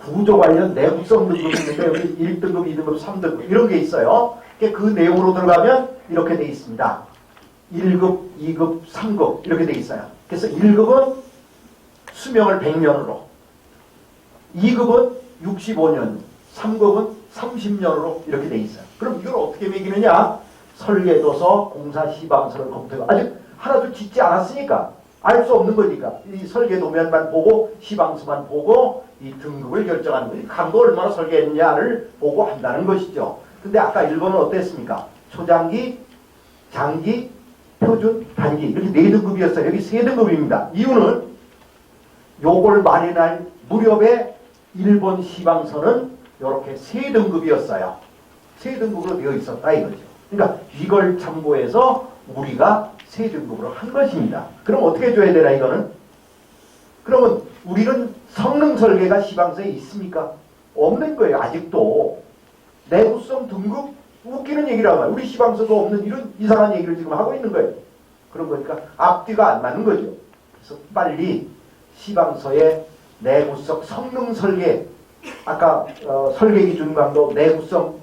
구조 관련 내구성 등급이 있는데 여기 1등급, 2등급, 3등급 이런 게 있어요. 그 내용으로 들어가면 이렇게 돼 있습니다. 1급, 2급, 3급 이렇게 돼 있어요. 그래서 1급은 수명을 100년으로, 2급은 65년, 3급은 30년으로 이렇게 돼 있어요. 그럼 이걸 어떻게 매기느냐? 설계도서, 공사 시방서를 검토해. 아직 하나도 짓지 않았으니까 알 수 없는 거니까 이 설계도면만 보고 시방서만 보고 이 등급을 결정하는 거지. 강도 얼마나 설계했냐를 보고 한다는 것이죠. 근데 아까 1번은 어땠습니까? 초장기, 장기, 표준, 단기 이렇게 4등급이었어요. 여기 3등급입니다. 이유는 요걸 마련할 무렵에 일본 시방서는 이렇게 3등급이었어요. 3등급으로 되어 있었다 이거죠. 그러니까 이걸 참고해서 우리가 3등급으로 한 것입니다. 그럼 어떻게 줘야 되나 이거는? 그러면 우리는 성능 설계가 시방서에 있습니까? 없는 거예요. 아직도. 내구성 등급 웃기는 얘기라고 해요. 우리 시방서도 없는 이런 이상한 얘기를 지금 하고 있는 거예요. 그런 거니까 앞뒤가 안 맞는 거죠. 그래서 빨리 시방서의 내구성 성능 설계 아까 설계 기준 강도 내구성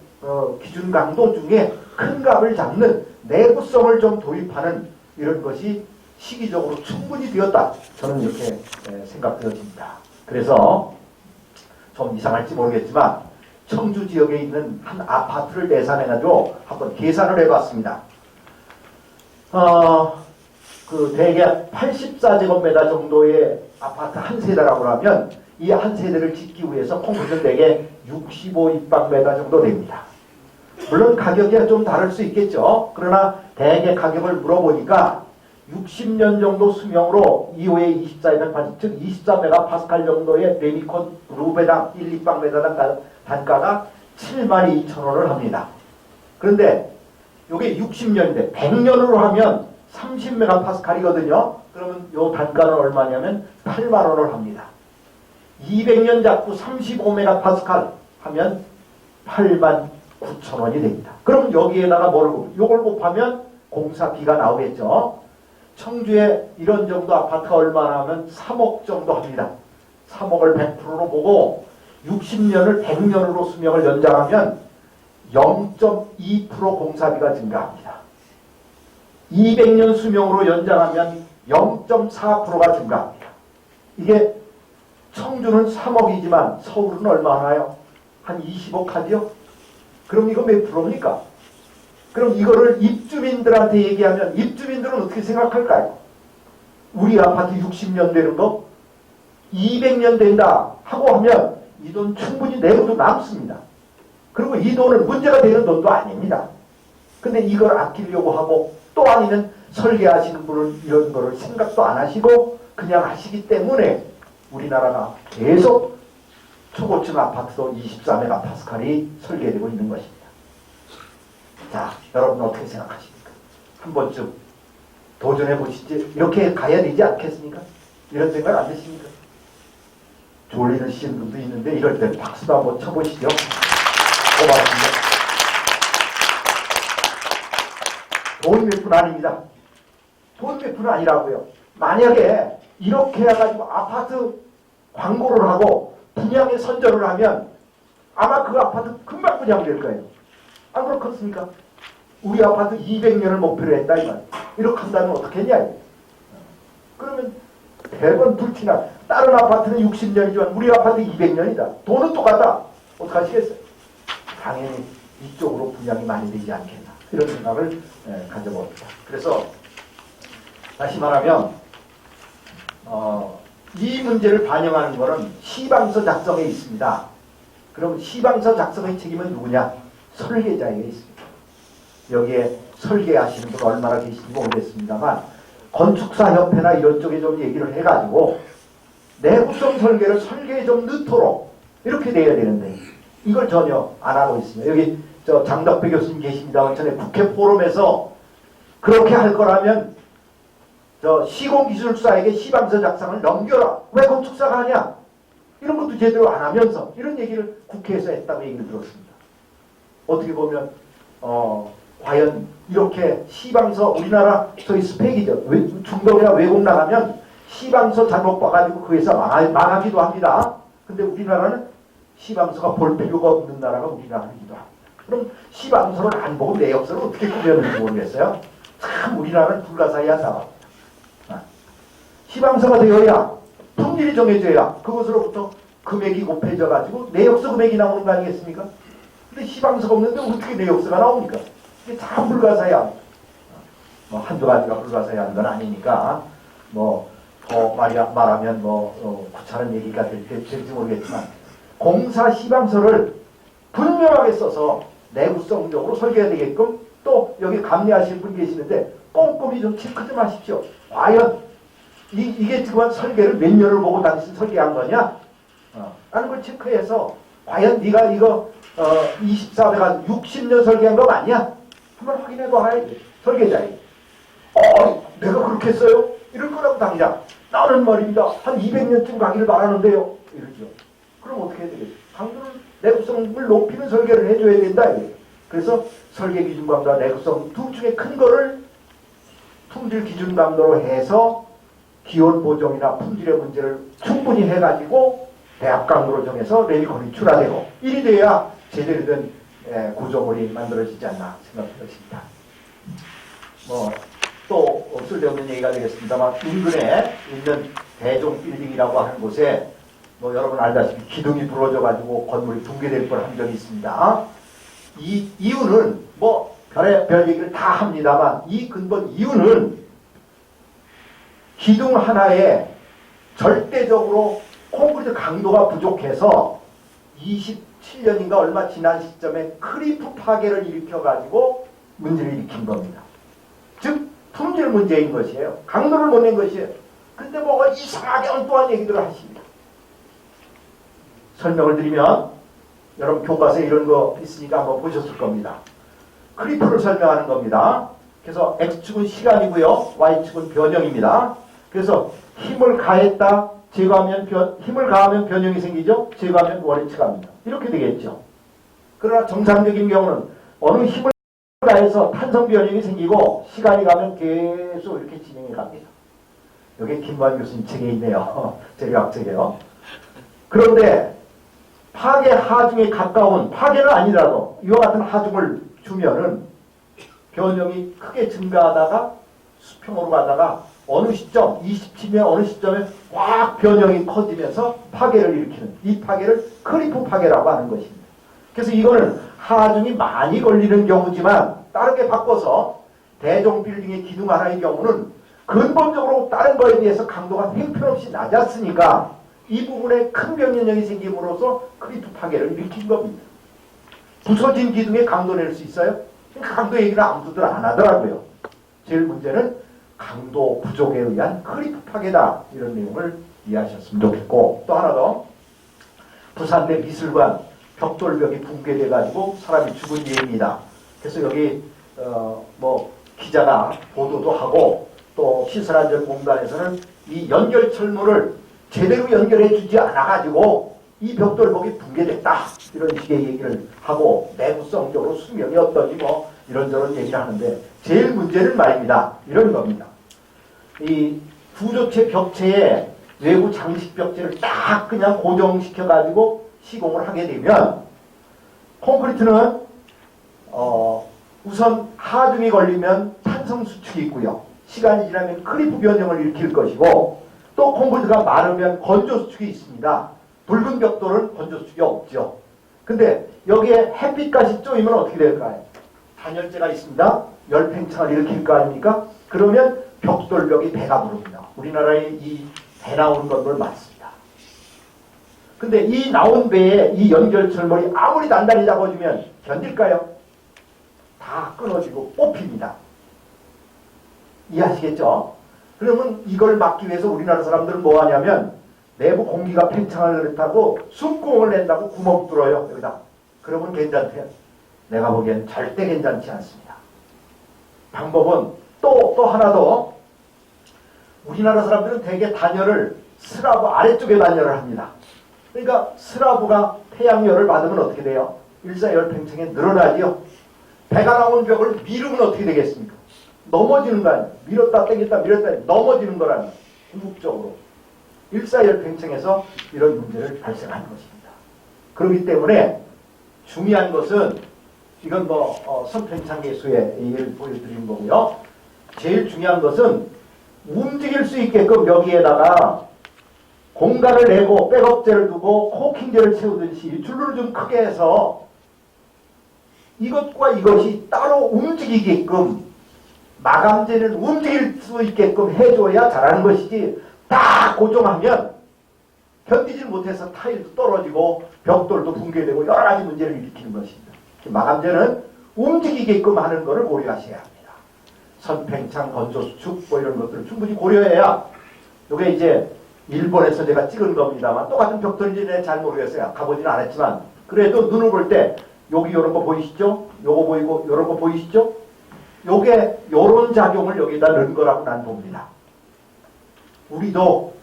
기준 강도 중에 큰 값을 잡는 내구성을 좀 도입하는 이런 것이 시기적으로 충분히 되었다. 저는 이렇게 생각되어집니다. 그래서 좀 이상할지 모르겠지만 청주 지역에 있는 한 아파트를 계산해가지고 한번 계산을 해봤습니다. 대개 84제곱미터 정도의 아파트 한 세대라고 하면 이 한 세대를 짓기 위해서 콘크리트는 대개 65입방미터 정도 됩니다. 물론 가격이 좀 다를 수 있겠죠. 그러나 대개 가격을 물어보니까 60년 정도 수명으로 이후에 24입방, 즉 24메가파스칼 정도의 레미콘 루베당 1입방미터 단가가 72,000원을 합니다. 그런데 이게 60년대 100년으로 하면 30메가파스칼이거든요. 그러면 이 단가는 얼마냐면 8만원을 합니다. 200년 잡고 35메가파스칼 하면 89,000원이 됩니다. 그럼 여기에다가 요걸 곱하면 공사비가 나오겠죠. 청주에 이런 정도 아파트가 얼마나 하면 3억 정도 합니다. 3억을 100%로 보고 60년을 100년으로 수명을 연장하면 0.2% 공사비가 증가합니다. 200년 수명으로 연장하면 0.4%가 증가합니다. 이게 청주는 3억이지만 서울은 얼마 하나요? 한 20억 하죠? 그럼 이거 몇 프로입니까? 그럼 이거를 입주민들한테 얘기하면 입주민들은 어떻게 생각할까요? 우리 아파트 60년 되는 거 200년 된다 하고 하면 이 돈 충분히 내고도 남습니다. 그리고 이 돈은 문제가 되는 돈도 아닙니다. 근데 이걸 아끼려고 하고 또 아니면 설계하시는 분은 이런 거를 생각도 안 하시고 그냥 하시기 때문에 우리나라가 계속 초고층 아파트도 24메가파스칼이 설계되고 있는 것입니다. 자, 여러분 어떻게 생각하십니까? 한 번쯤 도전해 보시지. 이렇게 가야 되지 않겠습니까? 이런 생각 안 드십니까? 졸리는 시인분도 있는데 이럴 때 박수도 한번 쳐보시죠. 고맙습니다. 돈 몇 푼 아닙니다. 돈 몇 푼은 아니라고요. 만약에 이렇게 해가지고 아파트 광고를 하고 분양에 선정을 하면 아마 그 아파트 금방 분양될 거예요. 안 그렇겠습니까? 우리 아파트 200년을 목표로 했다 이 말. 이렇게 한다면 어떻게 했냐? 그러면 대번 불티나 다른 아파트는 60년이지만 우리 아파트 200년이다. 돈은 똑같다. 어떡하시겠어요? 당연히 이쪽으로 분양이 많이 되지 않겠나. 이런 생각을 가져봅니다. 그래서 다시 말하면 이 문제를 반영하는 것은 시방서 작성에 있습니다. 그럼 시방서 작성의 책임은 누구냐? 설계자에게 있습니다. 여기에 설계하시는 분 얼마나 계신지 모르겠습니다만 건축사협회나 이런 쪽에 좀 얘기를 해가지고 내구성 설계를 설계에 좀 넣도록 이렇게 돼야 되는데 이걸 전혀 안 하고 있습니다. 여기 장덕배 교수님 계십니다만 전에 국회 포럼에서 그렇게 할 거라면 시공기술사에게 시방서 작성을 넘겨라. 왜 건축사가 하냐? 이런 것도 제대로 안 하면서 이런 얘기를 국회에서 했다고 얘기를 들었습니다. 어떻게 보면 과연 이렇게 시방서 우리나라 소위 스펙이죠. 중동이나 외국 나가면 시방서 잘못 봐가지고 그 회사 망하기도 합니다. 근데 우리나라는 시방서가 볼 필요가 없는 나라가 우리나라이기도 합니다. 그럼 시방서를 안 보고 내역서를 어떻게 꾸몄는지 모르겠어요. 참 우리나라는 불가사의한 나라입니다. 시방서가 되어야 품질이 정해져야 그것으로부터 금액이 곱해져가지고 내역서 금액이 나오는 거 아니겠습니까? 근데 시방서가 없는데 어떻게 내역서가 나옵니까? 이게 참 불가사의합니다. 한두 가지가 불가사의한 건 아니니까 더 말하면 구차한 얘기가 될지 모르겠지만 공사 시방서를 분명하게 써서 내구성적으로 설계해야 되게끔 또 여기 감리하시는 분 계시는데 꼼꼼히 좀 체크 좀 하십시오. 과연 이게 지금 설계를 몇 년을 보고 당신 설계한 거냐? 라는 걸 체크해서 과연 네가 이거 24배가 60년 설계한 거 맞냐? 한번 확인해 봐야 돼. 설계자에. 내가 그렇게 했어요? 이럴 거라고 당장. 나는 말입니다. 한 200년쯤 가기를 바라는데요. 이러죠. 그럼 어떻게 해야 되겠어요? 강도를 내구성을 높이는 설계를 해줘야 된다. 이게. 그래서 설계 기준감도와 내구성 둘 중에 큰 거를 품질 기준 감도로 해서 기온 보정이나 품질의 문제를 충분히 해가지고 대학 강도로 정해서 레미콘이 출하되고 이리 돼야 제대로 된 구조물이 만들어지지 않나 생각되었습니다. 또 쓸데없는 얘기가 되겠습니다만 인근에 있는 대종 빌딩이라고 하는 곳에 여러분 알다시피 기둥이 부러져가지고 건물이 붕괴될 뻔한 적이 있습니다. 이 이유는 별 얘기를 다 합니다만 이 근본 이유는 기둥 하나에 절대적으로 콘크리트 강도가 부족해서 27년인가 얼마 지난 시점에 크리프 파괴를 일으켜가지고 문제를 일으킨 겁니다. 즉 품질 문제인 것이에요. 강도를 못 낸 것이에요. 근데 이상하게 엉뚱한 얘기들을 하십니다. 설명을 드리면 여러분 교과서에 이런 거 있으니까 한번 보셨을 겁니다. 크리프를 설명하는 겁니다. 그래서 X축은 시간이고요. Y축은 변형입니다. 그래서 힘을 가했다, 힘을 가하면 변형이 생기죠. 제거하면 원에 처갑니다. 이렇게 되겠죠. 그러나 정상적인 경우는 어느 힘을 가해서 탄성 변형이 생기고 시간이 가면 계속 이렇게 진행해 갑니다. 여기 김만 교수님 책에 있네요. 재료학 책에요. 그런데 파괴 하중에 가까운 파괴는 아니라도 이와 같은 하중을 주면은 변형이 크게 증가하다가 수평으로 가다가 어느 시점, 27년 어느 시점에 확 변형이 커지면서 파괴를 일으키는 이 파괴를 크리프 파괴라고 하는 것입니다. 그래서 이거는 하중이 많이 걸리는 경우지만 다르게 바꿔서 대종 빌딩의 기둥 하나의 경우는 근본적으로 다른 거에 비해서 강도가 형편없이 낮았으니까 이 부분에 큰 변형이 생김으로써 크리프 파괴를 일으킨 겁니다. 부서진 기둥에 강도 낼 수 있어요? 강도 얘기를 아무도들 안 하더라고요. 제일 문제는 강도 부족에 의한 크리프 파괴다. 이런 내용을 이해하셨으면 좋겠고 또 하나 더 부산대 미술관 벽돌벽이 붕괴돼가지고 사람이 죽은 예입니다. 그래서 여기 기자가 보도도 하고 또 시설안전공단에서는 이 연결철물을 제대로 연결해 주지 않아가지고 이 벽돌벽이 붕괴됐다. 이런 식의 얘기를 하고 내구성적으로 수명이 어떠니 이런저런 얘기를 하는데 제일 문제는 말입니다. 이런 겁니다. 이 구조체 벽체에 외부 장식 벽체를 딱 그냥 고정시켜가지고 시공을 하게 되면 콘크리트는 우선 하중이 걸리면 탄성 수축이 있고요. 시간이 지나면 크리프 변형을 일으킬 것이고 또 콘크리트가 마르면 건조 수축이 있습니다. 붉은 벽돌은 건조 수축이 없죠. 근데 여기에 햇빛까지 쪼이면 어떻게 될까요? 단열재가 있습니다. 열팽창을 일으킬 거 아닙니까? 그러면 벽돌벽이 배가 부릅니다. 우리나라에 이 배 나오는 건물 많습니다. 근데 이 나온 배에 이 연결철물이 아무리 단단히 잡아주면 견딜까요? 다 끊어지고 뽑힙니다. 이해하시겠죠? 그러면 이걸 막기 위해서 우리나라 사람들은 뭐 하냐면 내부 공기가 팽창을 그렇다고 숨구멍을 낸다고 구멍 뚫어요. 여기다. 그러면 괜찮대요. 내가 보기엔 절대 괜찮지 않습니다. 방법은 또 하나 더 우리나라 사람들은 대개 단열을 슬라브 아래쪽에 단열을 합니다. 그러니까 스라브가 태양열을 받으면 어떻게 돼요? 일사열팽창에 늘어나지요. 배가 나온 벽을 미루면 어떻게 되겠습니까? 넘어지는 거 아니에요. 밀었다 당겼다 밀었다 넘어지는 거라는 궁극적으로. 일사열팽창에서 이런 문제를 발생하는 것입니다. 그렇기 때문에 중요한 것은 이건 선팽창계수의 예를 보여드리는 거고요. 제일 중요한 것은 움직일 수 있게끔 여기에다가 공간을 내고 백업재를 두고 코킹재를 채우듯이 줄을 좀 크게 해서 이것과 이것이 따로 움직이게끔 마감재는 움직일 수 있게끔 해줘야 잘하는 것이지 딱 고정하면 견디지 못해서 타일도 떨어지고 벽돌도 붕괴되고 여러 가지 문제를 일으키는 것입니다. 마감재는 움직이게끔 하는 것을 고려하셔야 합니다. 선팽창, 건조수축 이런 것들을 충분히 고려해야 이게 이제 일본에서 제가 찍은 겁니다만 똑같은 벽돌인지 잘 모르겠어요. 가보지는 않았지만 그래도 눈을 볼 때 여기 이런 거 보이시죠? 요거 보이고 이런 거 보이시죠? 요게 요런 작용을 여기다 넣은 거라고 난 봅니다. 우리도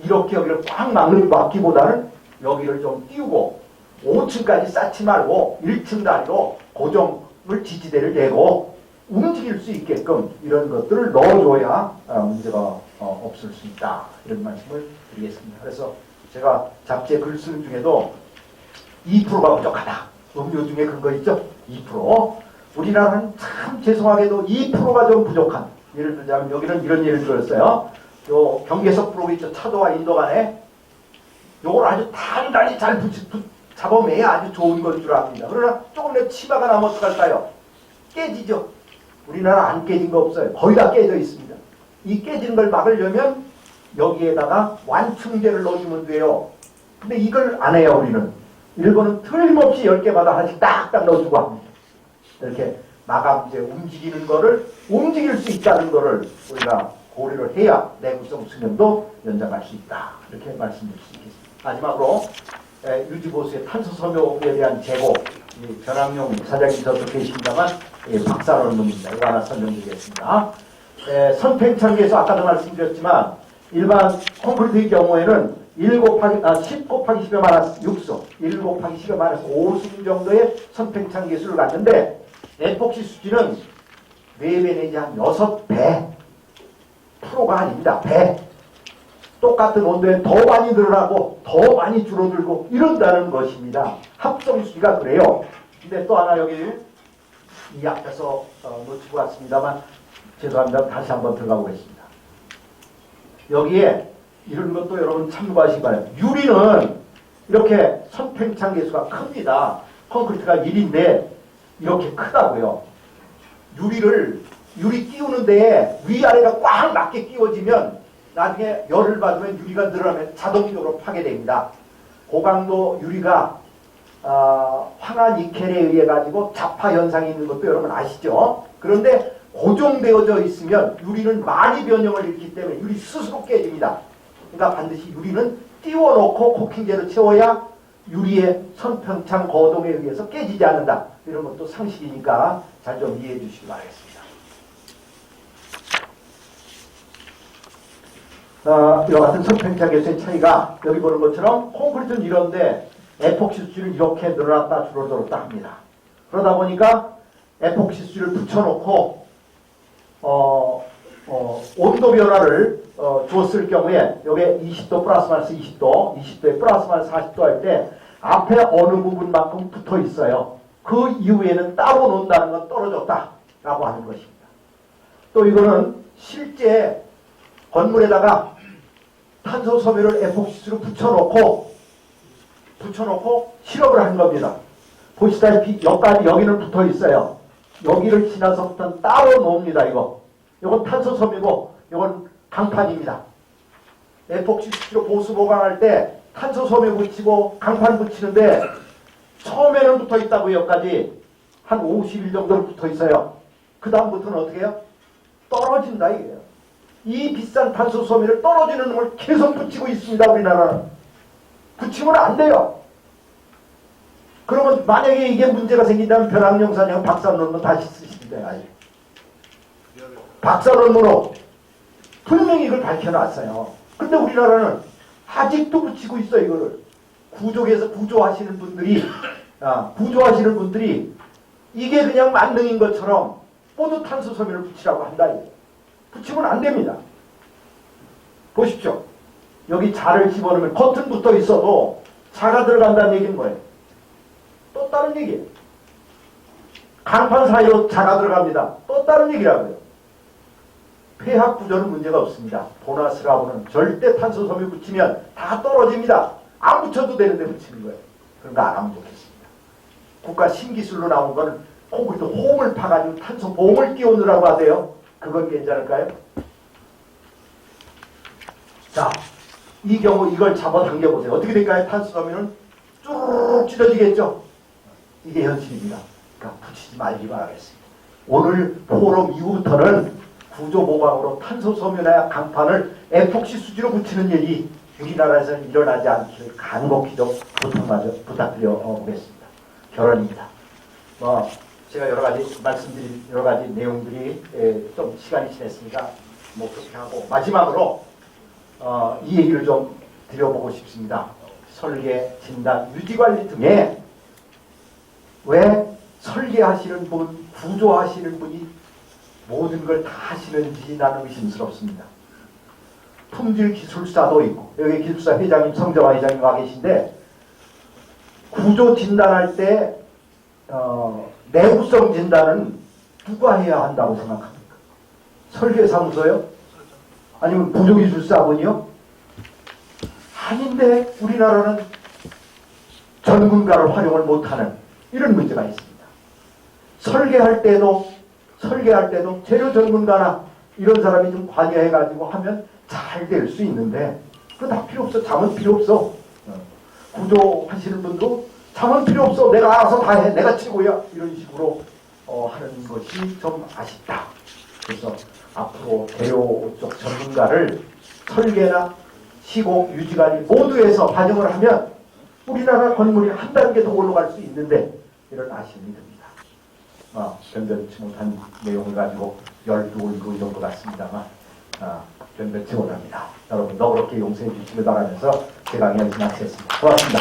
이렇게 여기를 꽉 막기보다는 여기를 좀 띄우고 5층까지 쌓지 말고 1층 단위로 고정을 지지대를 내고 움직일 수 있게끔 이런 것들을 넣어줘야 문제가 없을 수 있다. 이런 말씀을 드리겠습니다. 그래서 제가 잡지에 글 쓰는 중에도 2%가 부족하다. 음료 중에 그런 거 있죠? 2%. 우리나라는 참 죄송하게도 2%가 좀 부족한. 예를 들자면 여기는 이런 예를 들었어요. 요 경계석 브로그 있죠? 차도와 인도 간에 요걸 아주 단단히 잘 잡아매야 아주 좋은 건 줄 압니다. 그러나 조금 더 치마가 나면 어떡할까요? 깨지죠. 우리나라 안 깨진 거 없어요. 거의 다 깨져 있습니다. 이 깨지는 걸 막으려면 여기에다가 완충제를 넣어주면 돼요. 근데 이걸 안 해요, 우리는. 일본은 틀림없이 10개마다 하나씩 딱딱 넣어주고 합니다. 이렇게 마감제 움직이는 거를 움직일 수 있다는 거를 우리가 고려를 해야 내구성 수명도 연장할 수 있다. 이렇게 말씀드릴 수 있겠습니다. 마지막으로 유지보수의 탄소섬유에 대한 재고, 변학용 사장님 저도 계십니다만 박사 논문입니다. 이거 하나 설명드리겠습니다. 선팽창기에서 아까도 말씀드렸지만 일반 콘크리트의 경우에는 10 곱하기 10의 마이너스 6수, 1 곱하기 10의 마이너스 5수 정도의 선팽창 계수를 갖는데 에폭시 수지는 4배 내지 한 6배 프로가 아닙니다. 배. 똑같은 온도에 더 많이 늘어나고 더 많이 줄어들고 이런다는 것입니다. 합성수지가 그래요. 근데 또 하나 여기 이 앞에서 놓치고 왔습니다만 죄송합니다. 다시 한번 들어가 보겠습니다. 여기에 이런 것도 여러분 참고하시기 바랍니다. 유리는 이렇게 선팽창 계수가 큽니다. 콘크리트가 1인데 이렇게 크다고요. 유리 끼우는 데에 위아래가 꽉 맞게 끼워지면 나중에 열을 받으면 유리가 늘어나면 자동적으로 파괴됩니다. 고강도 유리가 황화 니켈에 의해 가지고 자파 현상이 있는 것도 여러분 아시죠? 그런데 고정되어져 있으면 유리는 많이 변형을 일으키기 때문에 유리 스스로 깨집니다. 그러니까 반드시 유리는 띄워놓고 코킹제로 채워야 유리의 선팽창 거동에 의해서 깨지지 않는다. 이런 것도 상식이니까 잘 좀 이해해 주시기 바라겠습니다. 이와 같은 선팽창 계수의 차이가 여기 보는 것처럼 콘크리트는 이런데 에폭시 수지는 이렇게 늘어났다 줄어들었다 합니다. 그러다 보니까 에폭시 수지를 붙여놓고 온도 변화를 줬을 경우에 여기에 20도 플러스 마이너스 20도, 20도에 플러스 마이너스 40도 할 때 앞에 어느 부분만큼 붙어 있어요. 그 이후에는 따로 놓는다는 건 떨어졌다라고 하는 것입니다. 또 이거는 실제 건물에다가 탄소 섬유를 에폭시스로 붙여놓고 실험을 한 겁니다. 보시다시피 여기는 붙어 있어요. 여기를 지나서부터는 따로 놓습니다. 이건 탄소 섬유고 이건 강판입니다. 에폭시 수지로 보수 보강할 때 탄소 섬유 붙이고 강판 붙이는데 처음에는 붙어 있다고 여기까지 한 50일 정도는 붙어 있어요. 그 다음부터는 어떻게 해요? 떨어진다 이게요. 이 비싼 탄소 섬유를 떨어지는 놈을 계속 붙이고 있습니다. 우리나라는. 붙이면 안 돼요. 그러면 만약에 이게 문제가 생긴다면 변학용 사장 박사 논문 다시 쓰십니다. 박사 논문으로 분명히 이걸 밝혀놨어요. 근데 우리나라는 아직도 붙이고 있어 이거를. 구조계에서 구조하시는 분들이 이게 그냥 만능인 것처럼 모두 탄소섬유를 붙이라고 한다. 붙이면 안 됩니다. 보십시오. 여기 자를 집어넣으면 겉은 붙어 있어도 자가 들어간다는 얘기는 뭐예요? 또 다른 얘기예요. 강판 사이로 자가 들어갑니다. 또 다른 얘기라고요. 폐합 구조는 문제가 없습니다. 보나스라고는 절대 탄소섬유 붙이면 다 떨어집니다. 안 붙여도 되는데 붙이는 거예요. 그런 거 안 하면 좋겠습니다. 국가 신기술로 나온 건 콘크리트 홈을 파가지고 탄소 봉을 끼우느라고 하세요. 그건 괜찮을까요? 자, 이 경우 이걸 잡아당겨보세요. 어떻게 될까요? 탄소섬유는 쭉 찢어지겠죠? 이게 현실입니다. 그러니까 붙이지 말기 바라겠습니다. 오늘 포럼 이후부터는 구조보강으로 탄소섬유나 강판을 에폭시 수지로 붙이는 일이 우리나라에서는 일어나지 않기를 간곡히 좀 부탁드려 보겠습니다. 결론입니다. 제가 말씀드린 여러 가지 내용들이 좀 시간이 지났으니까 그렇게 하고 마지막으로 이 얘기를 좀 드려보고 싶습니다. 설계, 진단, 유지관리 등에 왜 설계하시는 분, 구조하시는 분이 모든 걸 다 하시는지 나는 의심스럽습니다. 품질기술사도 있고 여기 기술사 회장님, 성정화 회장님 와 계신데 구조 진단할 때 내구성 진단은 누가 해야 한다고 생각합니까? 설계사무소요? 아니면 구조기술사분이요? 아닌데 우리나라는 전문가를 활용을 못하는 이런 문제가 있습니다. 설계할 때도 재료 전문가나 이런 사람이 좀 관여해가지고 하면 잘 될 수 있는데 그거 다 필요 없어. 잠은 필요 없어. 구조하시는 분도 잠은 필요 없어. 내가 알아서 다 해. 내가 최고야. 이런 식으로 하는 것이 좀 아쉽다. 그래서 앞으로 개요 쪽 전문가를 설계나 시공, 유지관리 모두에서 반영을 하면 우리나라 건물이 한 단계 더 올라갈 수 있는데 이런 아쉬움이 듭니다. 변변치 못한 내용을 가지고 12일 이 정도 같습니다만 변변치 못합니다. 여러분 너그럽게 용서해 주시길 바라면서 제 강의를 마치겠습니다. 고맙습니다.